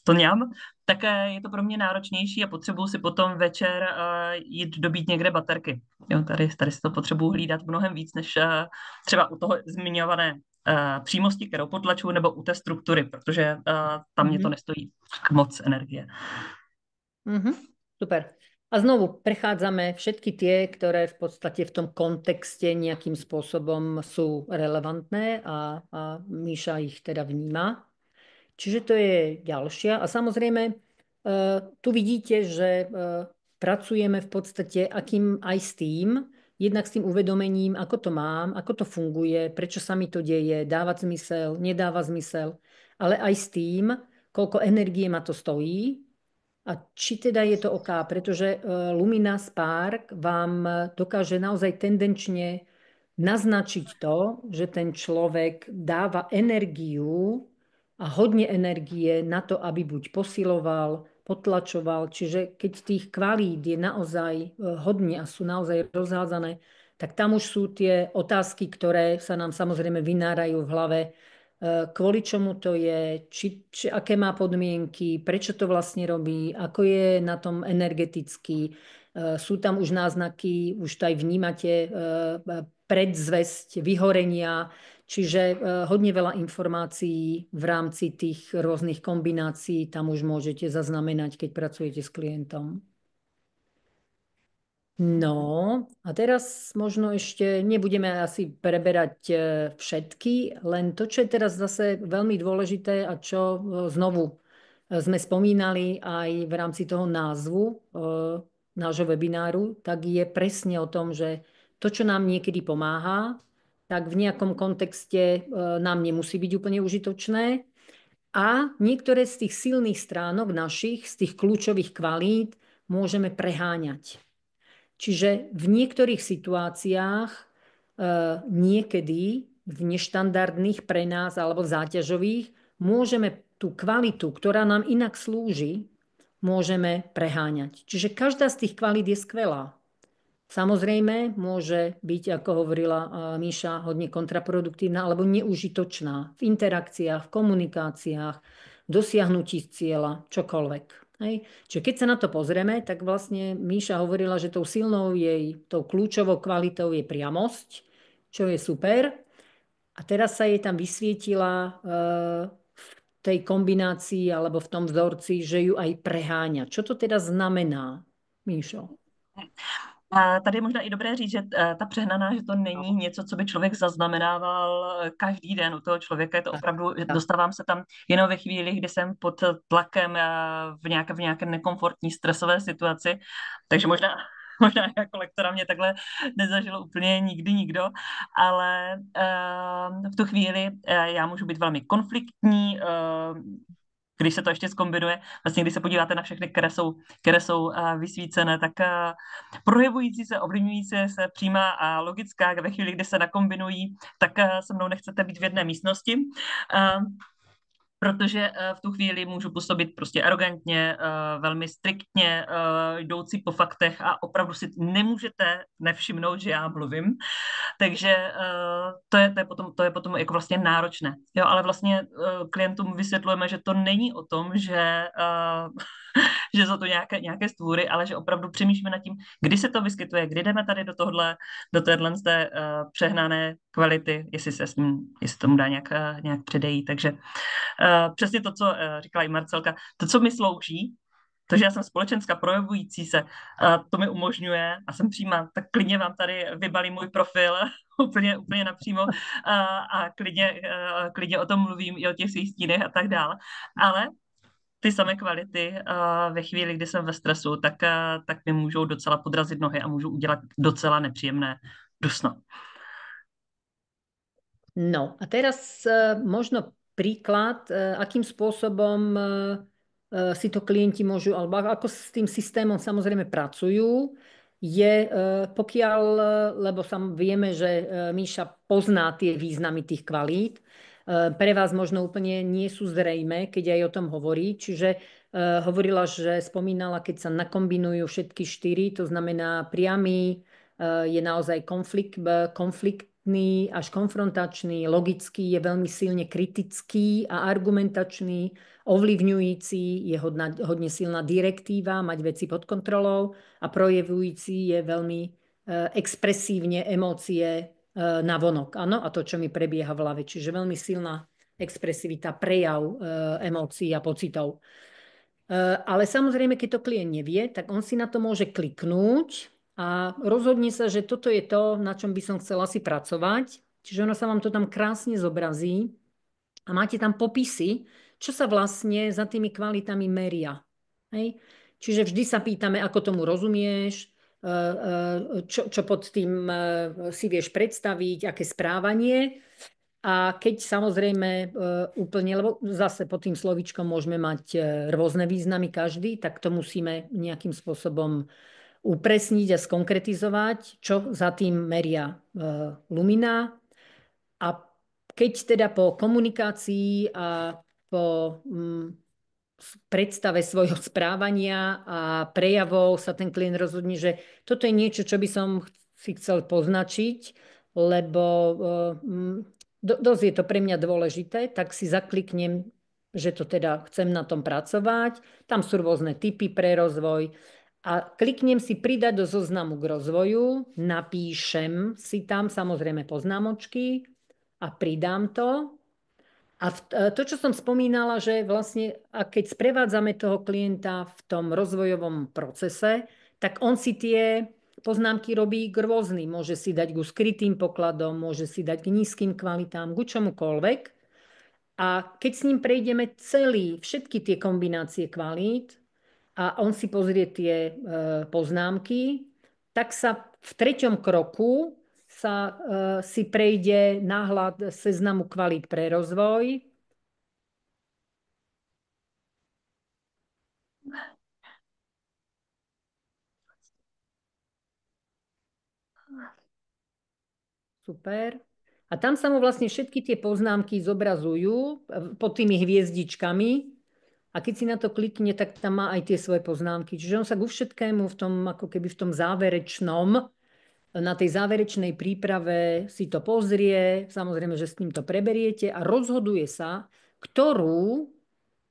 S2: to ňam, tak je to pro mě náročnější a potřebuji si potom večer jít dobít někde baterky. Jo, tady si to potřebuji hlídat mnohem víc, než třeba u toho zmiňované přímosti, kterou potlačuju, nebo u té struktury, protože tam mě to nestojí moc energie.
S1: Super. A znovu prechádzame všetky tie, ktoré v podstate v tom kontexte nejakým spôsobom sú relevantné a Míša ich teda vníma. Čiže to je ďalšia. A samozrejme, tu vidíte, že pracujeme v podstate aj s tým, jednak s tým uvedomením, ako to mám, ako to funguje, prečo sa mi to deje, dáva zmysel, nedáva zmysel, ale aj s tým, koľko energie ma to stojí a či teda je to OK, pretože Lumina Spark vám dokáže naozaj tendenčne naznačiť to, že ten človek dáva energiu a hodne energie na to, aby buď posiloval, potlačoval. Čiže keď tých kvalít je naozaj hodne a sú naozaj rozhádzané, tak tam už sú tie otázky, ktoré sa nám samozrejme vynárajú v hlave. Kvôli čomu to je, aké má podmienky, prečo to vlastne robí, ako je na tom energeticky. Sú tam už náznaky, už to aj vnímate, predzvesť vyhorenia, čiže hodne veľa informácií v rámci tých rôznych kombinácií tam už môžete zaznamenať, keď pracujete s klientom. No, a teraz možno ešte nebudeme asi preberať všetky, len to, čo je teraz zase veľmi dôležité a čo znovu sme spomínali aj v rámci toho názvu nášho webináru, tak je presne o tom, že to, čo nám niekedy pomáha, tak v nejakom kontexte nám nemusí byť úplne užitočné. A niektoré z tých silných stránok našich, z tých kľúčových kvalít, môžeme preháňať. Čiže v niektorých situáciách niekedy v neštandardných pre nás alebo záťažových môžeme tú kvalitu, ktorá nám inak slúži, môžeme preháňať. Čiže každá z tých kvalít je skvelá. Samozrejme, môže byť, ako hovorila Míša, hodne kontraproduktívna alebo neužitočná v interakciách, v komunikáciách, v dosiahnutí cieľa, čokoľvek. Hej. Čiže keď sa na to pozrieme, tak vlastne Míša hovorila, že tou silnou tou kľúčovou kvalitou je priamosť, čo je super. A teraz sa jej tam vysvietila v tej kombinácii alebo v tom vzorci, že ju aj preháňa. Čo to teda znamená, Míšo?
S2: A tady je možná i dobré říct, že ta přehnaná, že to není něco, co by člověk zaznamenával každý den u toho člověka. Je to opravdu, dostávám se tam jenom ve chvíli, kdy jsem pod tlakem v nějaké nekomfortní stresové situaci. Takže možná jako lektora mě takhle nezažilo úplně nikdy nikdo, ale v tu chvíli já můžu být velmi konfliktní, když se to ještě zkombinuje, vlastně když se podíváte na všechny, které jsou vysvícené, tak projevující se, ovlivňující se přímá a logická, ve chvíli, kdy se nakombinují, tak se mnou nechcete být v jedné místnosti. Protože v tu chvíli můžu působit prostě arrogantně, velmi striktně, jdoucí po faktech a opravdu si nemůžete nevšimnout, že já mluvím. Takže to je potom jako vlastně náročné. Jo, ale vlastně klientům vysvětlujeme, že to není o tom, že že jsou to nějaké stvůry, ale že opravdu přemýšlíme nad tím, kdy se to vyskytuje, kdy jdeme tady do téhle přehnané kvality, jestli tomu dá nějak předejít. Takže přesně to, co říkala i Marcelka, to, co mi slouží, to, že já jsem společenská projevující se, to mi umožňuje a jsem přímá, tak klidně vám tady vybalím můj profil úplně napřímo a klidně o tom mluvím i o těch svých stínech a tak dále. Ale ty samé kvality ve chvíli, kdy jsem ve stresu, tak mi můžou docela podrazit nohy a můžu udělat docela nepříjemné dusno.
S1: No a teraz možno príklad, akým spôsobom si to klienti môžu, alebo ako s tým systémom samozrejme pracujú, je pokiaľ, lebo vieme, že Míša pozná tie významy tých kvalít, pre vás možno úplne nie sú zrejme, keď aj o tom hovorí. Čiže hovorila, že spomínala, keď sa nakombinujú všetky štyri, to znamená priamy, je naozaj konfliktný až konfrontačný, logický, je veľmi silne kritický a argumentačný, ovlivňujúci, je hodne silná direktíva, mať veci pod kontrolou a projevujúci je veľmi expresívne emócie na vonok. Áno, a to, čo mi prebieha v hlave. Čiže veľmi silná expresivita, prejav emócií a pocitov. Ale samozrejme, keď to klient nevie, tak on si na to môže kliknúť a rozhodne sa, že toto je to, na čom by som chcela si pracovať. Čiže ono sa vám to tam krásne zobrazí a máte tam popisy, čo sa vlastne za tými kvalitami meria. Hej? Čiže vždy sa pýtame, ako tomu rozumieš, čo pod tým si vieš predstaviť, aké správanie. A keď samozrejme úplne, lebo zase pod tým slovíčkom môžeme mať rôzne významy každý, tak to musíme nejakým spôsobom upresniť a skonkretizovať, čo za tým meria Lumina. A keď teda po komunikácii a po predstave svojho správania a prejavov sa ten klient rozhodne, že toto je niečo, čo by som si chcel poznačiť, lebo dosť je to pre mňa dôležité, tak si zakliknem, že to teda chcem na tom pracovať. Tam sú rôzne typy pre rozvoj. A kliknem si pridať do zoznamu k rozvoju, napíšem si tam samozrejme poznámočky a pridám to. A to, čo som spomínala, že vlastne, a keď sprevádzame toho klienta v tom rozvojovom procese, tak on si tie poznámky robí k rôznym. Môže si dať ku skrytým pokladom, môže si dať k nízkym kvalitám, ku čomukoľvek. A keď s ním prejdeme všetky tie kombinácie kvalít a on si pozrie tie poznámky, tak sa v treťom kroku si prejde náhľad seznamu kvalít pre rozvoj. Super. A tam sa mu vlastne všetky tie poznámky zobrazujú pod tými hviezdičkami. A keď si na to klikne, tak tam má aj tie svoje poznámky. Čiže on sa ku všetkému v tom, ako keby v tom záverečnom, na tej záverečnej príprave si to pozrie, samozrejme, že s ním to preberiete a rozhoduje sa, ktorú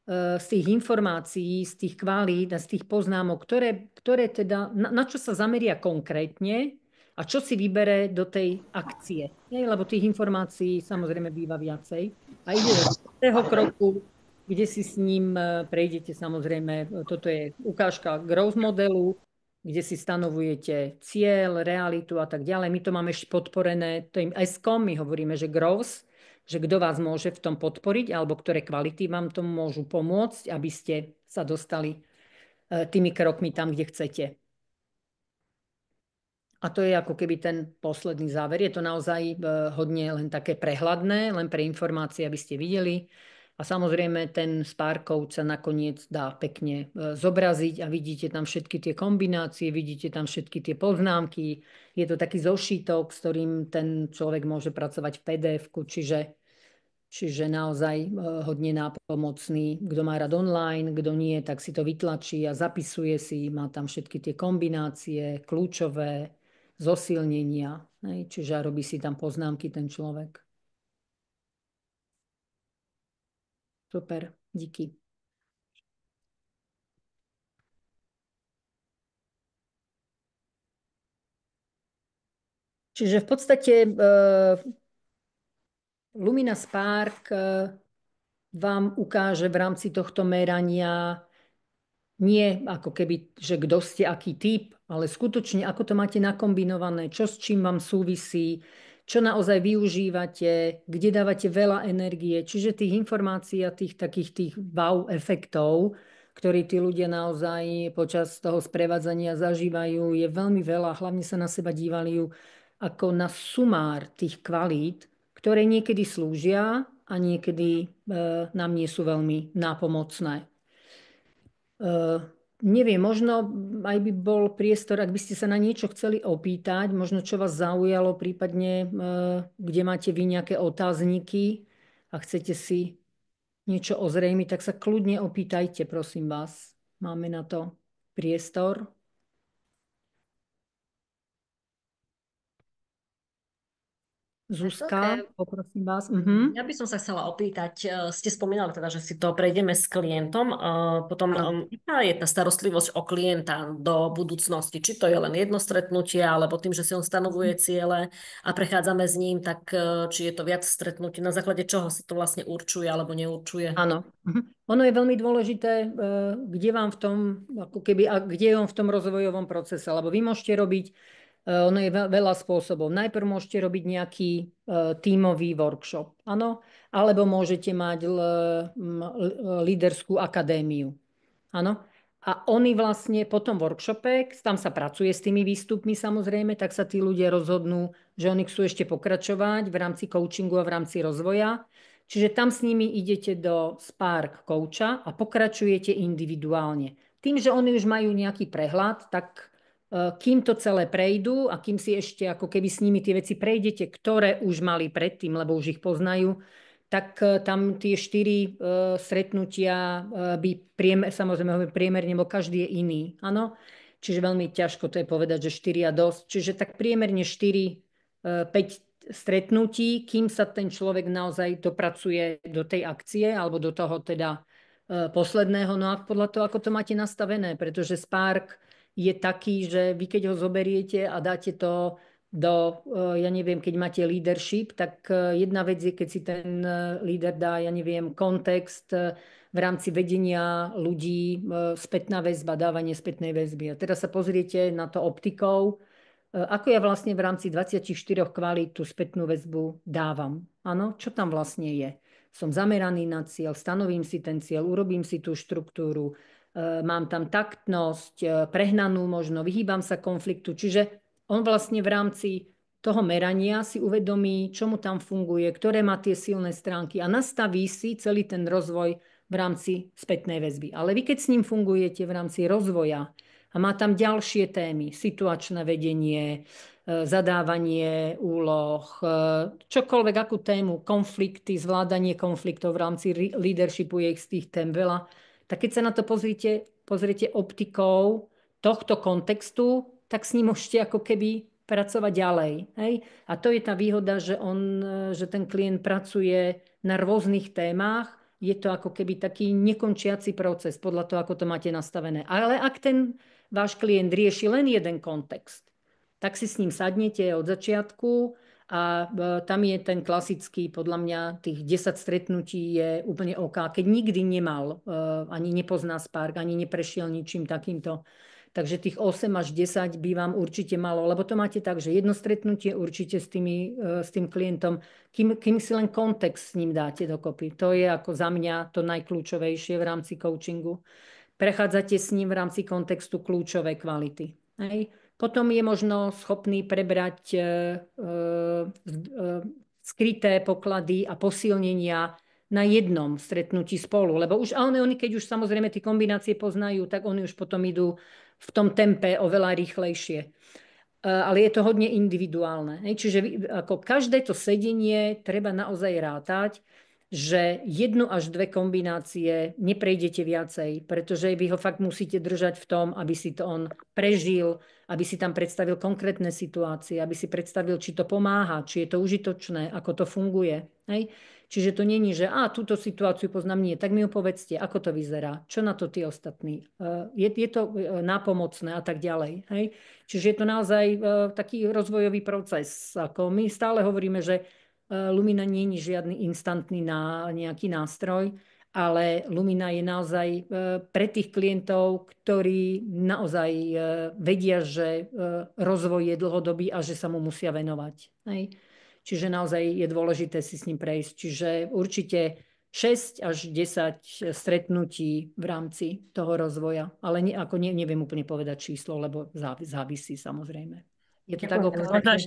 S1: z tých informácií, z tých kvalít a z tých poznámok, ktoré teda, na čo sa zameria konkrétne a čo si vybere do tej akcie. Lebo tých informácií samozrejme býva viacej. A ide do toho kroku, kde si s ním prejdete samozrejme, toto je ukážka growth modelu, kde si stanovujete cieľ, realitu a tak ďalej. My to máme ešte podporené tým S-kom, my hovoríme, že growth, že kto vás môže v tom podporiť, alebo ktoré kvality vám tomu môžu pomôcť, aby ste sa dostali tými krokmi tam, kde chcete. A to je ako keby ten posledný záver. Je to naozaj hodne len také prehľadné, len pre informácie, aby ste videli. A samozrejme ten Spark Code sa nakoniec dá pekne zobraziť a vidíte tam všetky tie kombinácie, vidíte tam všetky tie poznámky. Je to taký zošitok, s ktorým ten človek môže pracovať v PDF-ku, čiže naozaj hodne nápomocný. Kto má rád online, kto nie, tak si to vytlačí a zapisuje si. Má tam všetky tie kombinácie, kľúčové, zosilnenia. Čiže robí si tam poznámky ten človek. Super, díky. Čiže v podstate Lumina Spark vám ukáže v rámci tohto merania nie ako keby, že kto ste, aký typ, ale skutočne, ako to máte nakombinované, čo s čím vám súvisí, čo naozaj využívate, kde dávate veľa energie. Čiže tých informácií a tých takých tých wow efektov, ktorí tí ľudia naozaj počas toho sprevádzania zažívajú, je veľmi veľa. Hlavne sa na seba dívali ako na sumár tých kvalít, ktoré niekedy slúžia a niekedy nám nie sú veľmi nápomocné. Neviem, možno aj by bol priestor, ak by ste sa na niečo chceli opýtať, možno čo vás zaujalo, prípadne kde máte vy nejaké otázniky a chcete si niečo ozrejmiť, tak sa kľudne opýtajte, prosím vás. Máme na to priestor. Zuzka,
S3: Okay.
S1: poprosím vás.
S3: Ja by som sa chcela opýtať, ste spomínali teda, že si to prejdeme s klientom, potom
S1: Áno.
S3: aká je tá starostlivosť o klienta do budúcnosti? Či to je len jedno stretnutie, alebo tým, že si on stanovuje ciele a prechádzame s ním, tak či je to viac stretnutí, na základe čoho sa to vlastne určuje alebo neurčuje?
S1: Áno. Ono je veľmi dôležité, kde vám v tom, ako keby, a kde je on v tom rozvojovom procese, lebo vy môžete robiť, ono je veľa spôsobov. Najprv môžete robiť nejaký tímový workshop, áno, alebo môžete mať líderskú akadémiu, áno. A oni vlastne po tom workshope, tam sa pracuje s tými výstupmi samozrejme, tak sa tí ľudia rozhodnú, že oni chcú ešte pokračovať v rámci coachingu a v rámci rozvoja. Čiže tam s nimi idete do Spark coacha a pokračujete individuálne. Tým, že oni už majú nejaký prehľad, tak kým to celé prejdú a kým si ešte ako keby s nimi tie veci prejdete, ktoré už mali predtým, lebo už ich poznajú, tak tam tie 4 stretnutia by samozrejme priemerne, bo každý je iný. Áno? Čiže veľmi ťažko to je povedať, že 4 a dosť. Čiže tak priemerne 4, 5 stretnutí, kým sa ten človek naozaj dopracuje do tej akcie alebo do toho teda posledného. No a podľa toho, ako to máte nastavené, pretože Spark je taký, že vy keď ho zoberiete a dáte to do, ja neviem, keď máte leadership, tak jedna vec je, keď si ten líder dá, ja neviem, kontext v rámci vedenia ľudí, spätná väzba, dávanie spätnej väzby. A teraz sa pozriete na to optikou, ako ja vlastne v rámci 24 kvalít tú spätnú väzbu dávam. Áno, čo tam vlastne je? Som zameraný na cieľ, stanovím si ten cieľ, urobím si tú štruktúru, mám tam taktnosť, prehnanú možno, vyhýbam sa konfliktu, čiže on vlastne v rámci toho merania si uvedomí, čo mu tam funguje, ktoré má tie silné stránky a nastaví si celý ten rozvoj v rámci spätnej väzby. Ale vy keď s ním fungujete v rámci rozvoja a má tam ďalšie témy, situačné vedenie, zadávanie úloh, čokoľvek, akú tému, konflikty, zvládanie konfliktov v rámci leadershipu, je ich z tých tém veľa, tak keď sa na to pozriete optikou tohto kontextu, tak s ním môžete ako keby pracovať ďalej. Hej? A to je tá výhoda, že ten klient pracuje na rôznych témach. Je to ako keby taký nekončiaci proces podľa toho, ako to máte nastavené. Ale ak ten váš klient rieši len jeden kontext, tak si s ním sadnete od začiatku a tam je ten klasický, podľa mňa tých 10 stretnutí je úplne OK. Keď nikdy nemal, ani nepozná Spark, ani neprešiel ničím takýmto. Takže tých 8 až 10 by vám určite malo, lebo to máte tak, že jedno stretnutie určite s tým klientom, kým si len kontext s ním dáte dokopy. To je ako za mňa to najkľúčovejšie v rámci coachingu. Prechádzate s ním v rámci kontextu kľúčové kvality. Hej. Potom je možno schopný prebrať skryté poklady a posilnenia na jednom stretnutí spolu. Lebo už oni, keď už samozrejme tie kombinácie poznajú, tak oni už potom idú v tom tempe oveľa rýchlejšie. Ale je to hodne individuálne. Čiže ako každé to sedenie treba naozaj rátať, že 1 až 2 kombinácie neprejdete viacej, pretože vy ho fakt musíte držať v tom, aby si to on prežil, aby si tam predstavil konkrétne situácie, aby si predstavil, či to pomáha, či je to užitočné, ako to funguje. Hej? Čiže to není, že túto situáciu poznám, nie, tak mi ju povedzte, ako to vyzerá, čo na to tí ostatní. Je to nápomocné a tak ďalej. Hej? Čiže je to naozaj taký rozvojový proces. Ako my stále hovoríme, že Lumina nie je žiadny instantný nejaký nástroj, ale Lumina je naozaj pre tých klientov, ktorí naozaj vedia, že rozvoj je dlhodobý a že sa mu musia venovať. Hej? Čiže naozaj je dôležité si s ním prejsť. Čiže určite 6 až 10 stretnutí v rámci toho rozvoja. Ale neviem úplne povedať číslo, lebo závisí samozrejme. Je to tak
S2: opatrne?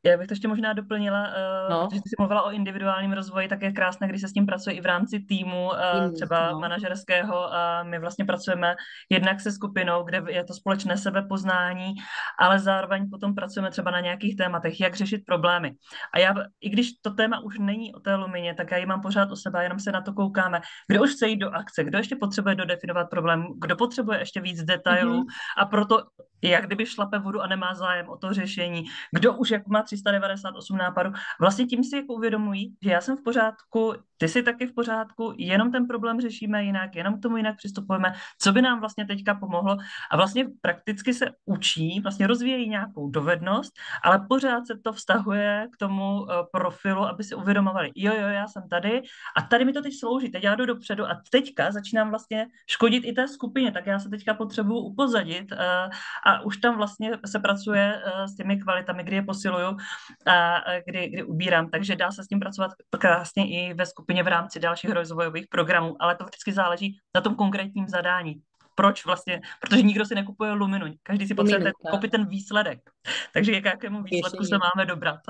S2: Já bych to ještě možná doplnila, protože jsi mluvila o individuálním rozvoji, tak je krásné, když se s tím pracuje i v rámci týmu, třeba manažerského. My vlastně pracujeme jednak se skupinou, kde je to společné sebepoznání, ale zároveň potom pracujeme třeba na nějakých tématech, jak řešit problémy. A já, i když to téma už není o té Lumině, tak já ji mám pořád u sebe, jenom se na to koukáme. Kdo už chce jít do akce, kdo ještě potřebuje dodefinovat problém, kdo potřebuje ještě víc detailů a proto jak kdyby šlape vodu a nemá zájem o to řešení, kdo už jak má 398 nápadů. Vlastně tím si jako uvědomují, že já jsem v pořádku, ty jsi taky v pořádku, jenom ten problém řešíme jinak, jenom k tomu jinak přistupujeme, co by nám vlastně teďka pomohlo a vlastně prakticky se učí, vlastně rozvíjejí nějakou dovednost, ale pořád se to vztahuje k tomu profilu, aby si uvědomovali, jo, já jsem tady a tady mi to teď slouží, teď já jdu dopředu a teďka začínám vlastně škodit i té skupině, tak já se teďka potřebuju upozadit a už tam vlastně se pracuje s těmi kvalitami, kdy je posiluju a kdy ubírám, takže dá se s tím pracovat krásně i ve skupině v rámci dalších rozvojových programů, ale to vždycky záleží na tom konkrétním zadání. proč vlastně, protože nikdo si nekupuje Luminu, každý si potřebuje
S1: Luminu,
S2: koupit ten výsledek. Takže k jakému výsledku se máme dobrat.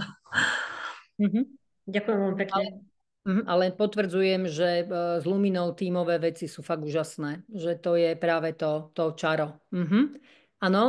S3: Ďakujem veľmi pekne.
S1: Ale potvrdzujem, že s Luminou tímové veci sú fakt úžasné. Že to je práve to čaro. Áno,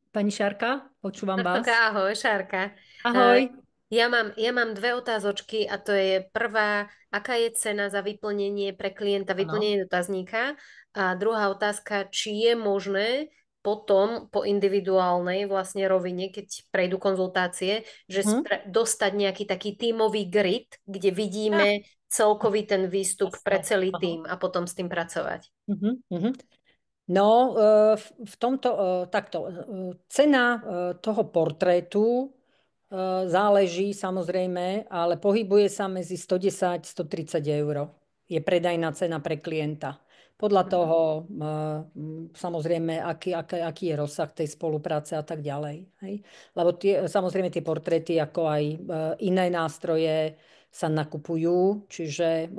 S1: pani Šárka, počúvam vás.
S4: Ahoj, Šárka.
S1: Ahoj.
S4: Ja mám dve otázočky a to je prvá, aká je cena za vyplnenie pre klienta, vyplnenie dotazníka, a druhá otázka, či je možné potom po individuálnej vlastne rovine, keď prejdú konzultácie, že dostať nejaký taký tímový grid, kde vidíme celkový ten výstup pre celý tím a potom s tým pracovať.
S1: No, v tomto takto. Cena toho portrétu záleží samozrejme, ale pohybuje sa medzi 110-130 eur. Je predajná cena pre klienta. Podľa toho, samozrejme, aký je rozsah tej spolupráce a tak ďalej. Hej? Lebo samozrejme tie portréty, ako aj iné nástroje sa nakupujú, čiže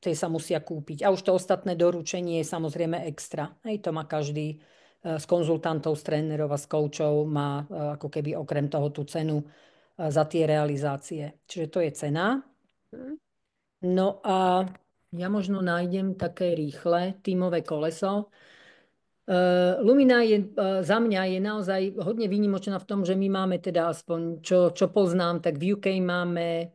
S1: tie sa musia kúpiť. A už to ostatné doručenie je samozrejme extra. Hej? To má každý z konzultantov, z trénerov a z koučov má ako keby okrem toho tú cenu za tie realizácie. Čiže to je cena. No a ja možno nájdem také rýchle tímové koleso. Lumina je za mňa je naozaj hodne výnimočná v tom, že my máme teda aspoň, čo poznám, tak v UK máme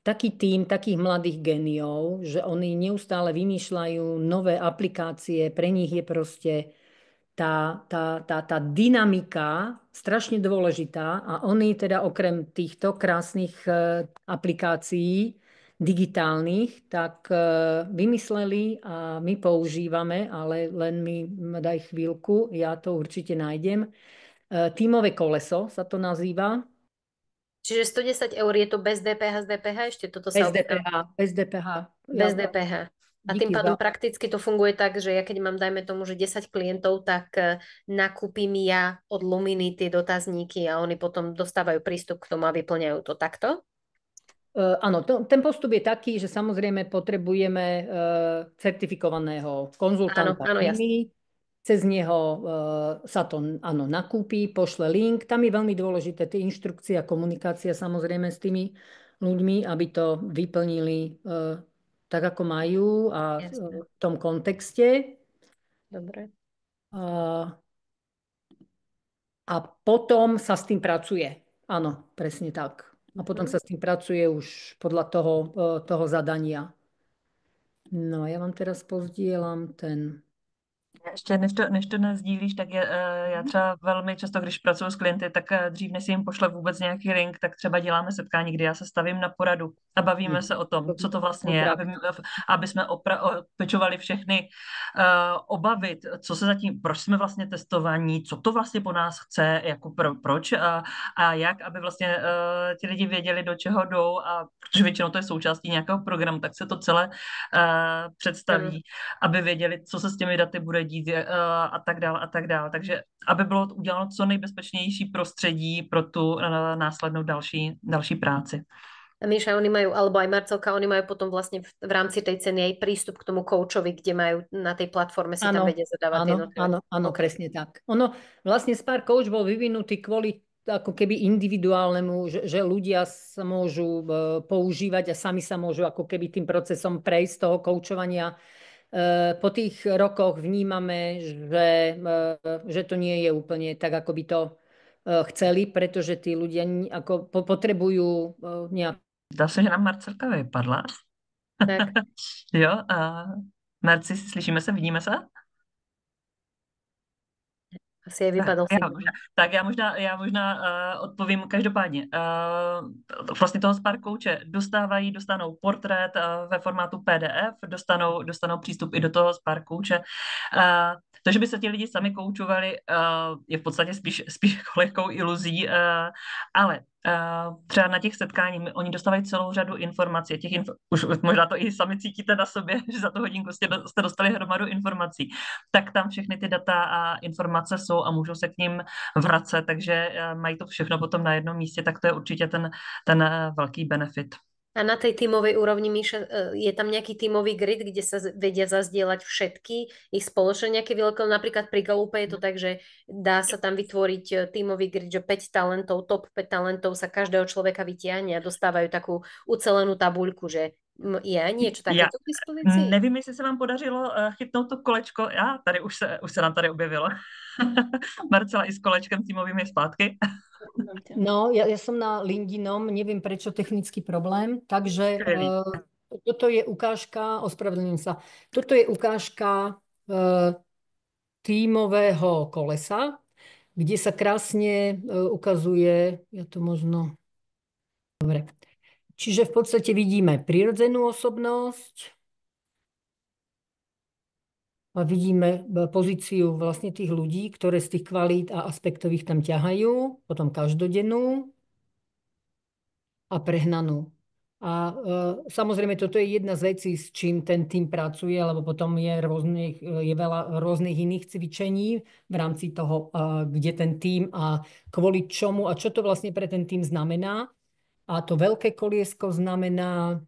S1: taký tím takých mladých geniov, že oni neustále vymýšľajú nové aplikácie, pre nich je proste tá dynamika strašne dôležitá a oni teda okrem týchto krásnych aplikácií digitálnych, tak vymysleli a my používame, ale len mi daj chvíľku, ja to určite nájdem. Tímové koleso sa to nazýva.
S4: Čiže 110 eur je to bez DPH z DPH? Ešte toto sa
S1: Bez DPH.
S4: Bez DPH. A tým pádom prakticky to funguje tak, že ja keď mám, dajme tomu, že 10 klientov, tak nakúpim ja od Luminy tie dotazníky a oni potom dostávajú prístup k tomu a vyplňajú to takto?
S1: Áno, ten postup je taký, že samozrejme potrebujeme certifikovaného konzultanta.
S4: Áno, jasne.
S1: Cez neho sa to nakúpi, pošle link. Tam je veľmi dôležité tie inštrukcie a komunikácia samozrejme s tými ľuďmi, aby to vyplnili tak, ako majú a v tom kontexte.
S4: Dobre.
S1: A potom sa s tým pracuje. Áno, presne tak. A potom sa s tým pracuje už podľa toho zadania. No a ja vám teraz pozdielam ten...
S2: Ještě než to nezdílíš, tak já třeba velmi často, když pracuji s klienty, tak dřív, než si jim pošle vůbec nějaký link, tak třeba děláme setkání, kdy já se stavím na poradu a bavíme se o tom, co to vlastně je, aby jsme opečovali všechny obavy, co se zatím, proč jsme vlastně testovaní, co to vlastně po nás chce, jako proč a jak, aby vlastně ti lidi věděli, do čeho jdou, a protože většinou to je součástí nějakého programu, tak se to celé představí, aby věděli, co se s těmi daty bude dít a tak dále. Takže aby bylo uděláno co nejbezpečnější prostředí pro tu následnou další práci.
S4: A Míša, oni majú, alebo aj Marcelka, oni majú potom vlastne v rámci tej ceny aj prístup k tomu koučovi, kde majú na tej platforme si tam vedia zadávať jednotlivé.
S1: Áno, presne tak. Ono, vlastne Spark Coach bol vyvinutý kvôli ako keby individuálnemu, že ľudia sa môžu používať a sami sa môžu ako keby tým procesom prejsť toho koučovania. Po tých rokoch vnímame, že to nie je úplne tak, ako by to chceli, pretože tí ľudia ako potrebujú nejak...
S2: Zdá se, že nám Marcelka vypadla.
S4: Tak.
S2: Jo, Marci, slyšíme se, vidíme se?
S4: Asi je vypadal si.
S2: Tak já možná odpovím každopádně. Vlastně toho Spark Coache dostanou portrét ve formátu PDF, dostanou přístup i do toho Spark Coache. To, že by se ti lidi sami koučovali, je v podstatě spíš lehkou iluzí, ale třeba na těch setkáních oni dostávají celou řadu informací. Už možná to i sami cítíte na sobě, že za tu hodinku jste dostali hromadu informací. Tak tam všechny ty data a informace jsou a můžou se k ním vracet, takže mají to všechno potom na jednom místě, tak to je určitě ten velký benefit.
S4: A na tej tímovej úrovni, Míša, je tam nejaký tímový grid, kde sa vedia zazdieľať všetky ich spoločne nejaké veľké, napríklad pri Galupe je to tak, že dá sa tam vytvoriť tímový grid, že 5 talentov, top 5 talentov sa každého človeka vytiahne a dostávajú takú ucelenú tabuľku, že je niečo
S2: Já
S4: takéto k dispozícii?
S2: nevím, jestli se vám podařilo chytnout to kolečko. Tady už se nám tady objevilo. Marcela i s kolečkem tímovým je zpátky.
S1: No, ja som na LinkedInom, neviem prečo technický problém, takže
S2: Skvělý.
S1: toto je ukážka, ospravedlňujem sa, toto je ukážka tímového kolesa, kde sa krásne ukazuje, ja to možno... Dobre. Čiže v podstate vidíme prirodzenú osobnosť a vidíme pozíciu vlastne tých ľudí, ktoré z tých kvalít a aspektov ich tam ťahajú, potom každodennú a prehnanú. A samozrejme, toto je jedna z vecí, s čím ten tým pracuje, lebo potom je veľa rôznych iných cvičení v rámci toho, kde ten tým a kvôli čomu a čo to vlastne pre ten tým znamená. A to veľké koliesko znamená,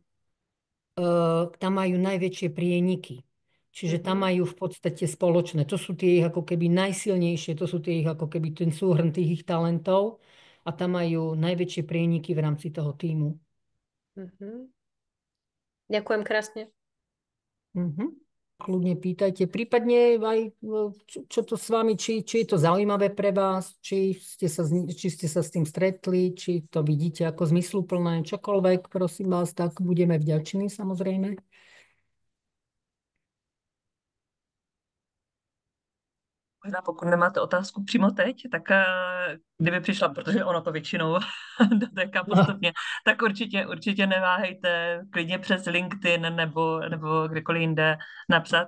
S1: tam majú najväčšie prieniky. Čiže tam majú v podstate spoločné. To sú tie ich ako keby najsilnejšie, to sú tie ich ako keby ten súhrn tých ich talentov a tam majú najväčšie prieniky v rámci toho týmu.
S4: Ďakujem krásne.
S1: Kľudne pýtajte. Prípadne aj, čo to s vami, či je to zaujímavé pre vás, či ste sa s tým stretli, či to vidíte ako zmysluplné, čokoľvek, prosím vás, tak budeme vďační samozrejme.
S2: Možná pokud nemáte otázku přímo teď, tak kdyby přišla, protože ono to většinou dotéká postupně, tak určitě neváhejte klidně přes LinkedIn nebo kdekoliv jinde napsat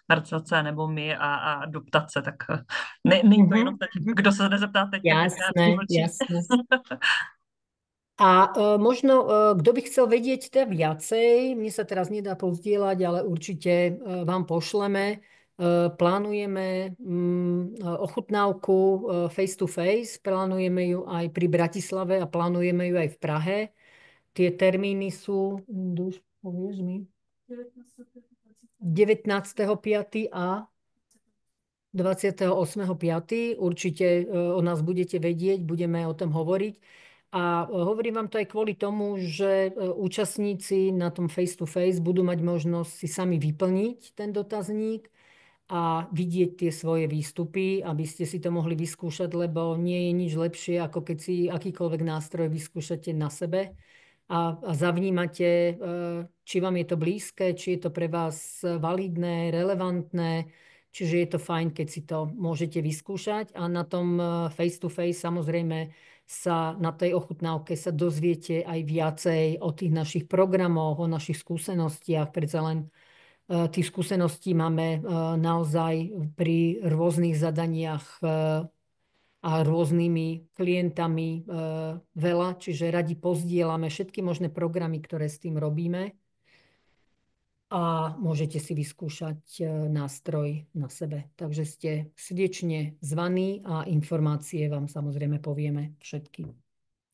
S2: Marcelce nebo mi a doptat se. Tak není to jenom teď, kdo se nezeptá teď,
S1: Jasné. A možno, kto by chcel vedieť teda viacej, mne sa teraz nedá pozdieľať, ale určite vám pošleme. Plánujeme ochutnávku face to face, plánujeme ju aj pri Bratislave a plánujeme ju aj v Prahe. Tie termíny sú, povieš mi? 19.5. a 28.5. Určite o nás budete vedieť, budeme o tom hovoriť. A hovorím vám to aj kvôli tomu, že účastníci na tom face to face budú mať možnosť si sami vyplniť ten dotazník a vidieť tie svoje výstupy, aby ste si to mohli vyskúšať, lebo nie je nič lepšie, ako keď si akýkoľvek nástroj vyskúšate na sebe a zavnímate, či vám je to blízke, či je to pre vás validné, relevantné, čiže je to fajn, keď si to môžete vyskúšať a na tom face to face samozrejme sa na tej ochutnávke sa dozviete aj viacej o tých našich programoch, o našich skúsenostiach, predsa len tých skúseností máme naozaj pri rôznych zadaniach a rôznymi klientami veľa, čiže radi pozdielame všetky možné programy, ktoré s tým robíme a môžete si vyskúšať nástroj na sebe. Takže ste srdečne zvaní a informácie vám samozrejme povieme všetky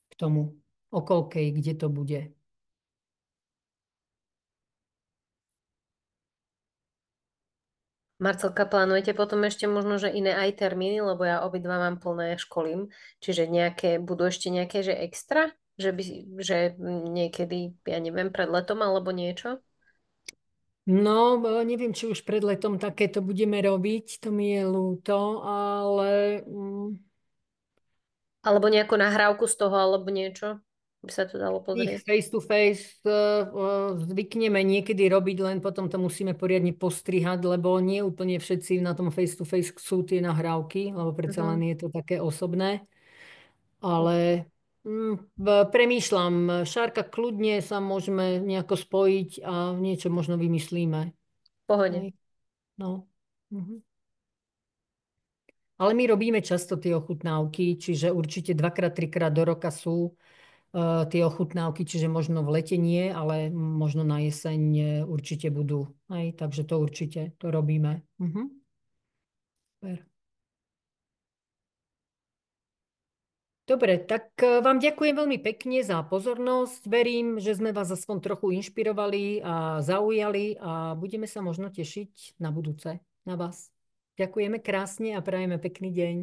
S1: k tomu, o koľkej, kde to bude.
S4: Marcelka, plánujete potom ešte možno, že iné aj termíny, lebo ja obidva mám plné školím, čiže budú ešte nejaké, že extra? Že niekedy, ja neviem, pred letom alebo niečo?
S1: No, neviem, či už pred letom takéto budeme robiť, to mi je ľúto, ale...
S4: Alebo nejakú nahrávku z toho, alebo niečo? By sa to dalo
S1: Ich
S4: pozrieť.
S1: face to face zvykneme niekedy robiť, len potom to musíme poriadne postrihať, lebo nie úplne všetci na tom face to face sú tie nahrávky, lebo predsa len je to také osobné. Ale premýšľam, Šárka, kľudne sa môžeme nejako spojiť a niečo možno vymyslíme.
S4: Pohode.
S1: Hej. No. Ale my robíme často tie ochutnávky, čiže určite 2-krát, 3-krát do roka sú tie ochutnávky, čiže možno v lete nie, ale možno na jeseň určite budú. Hej, takže to určite, to robíme. Super. Dobre, tak vám ďakujem veľmi pekne za pozornosť. Verím, že sme vás aspoň trochu inšpirovali a zaujali a budeme sa možno tešiť na budúce na vás. Ďakujeme krásne a prajeme pekný deň.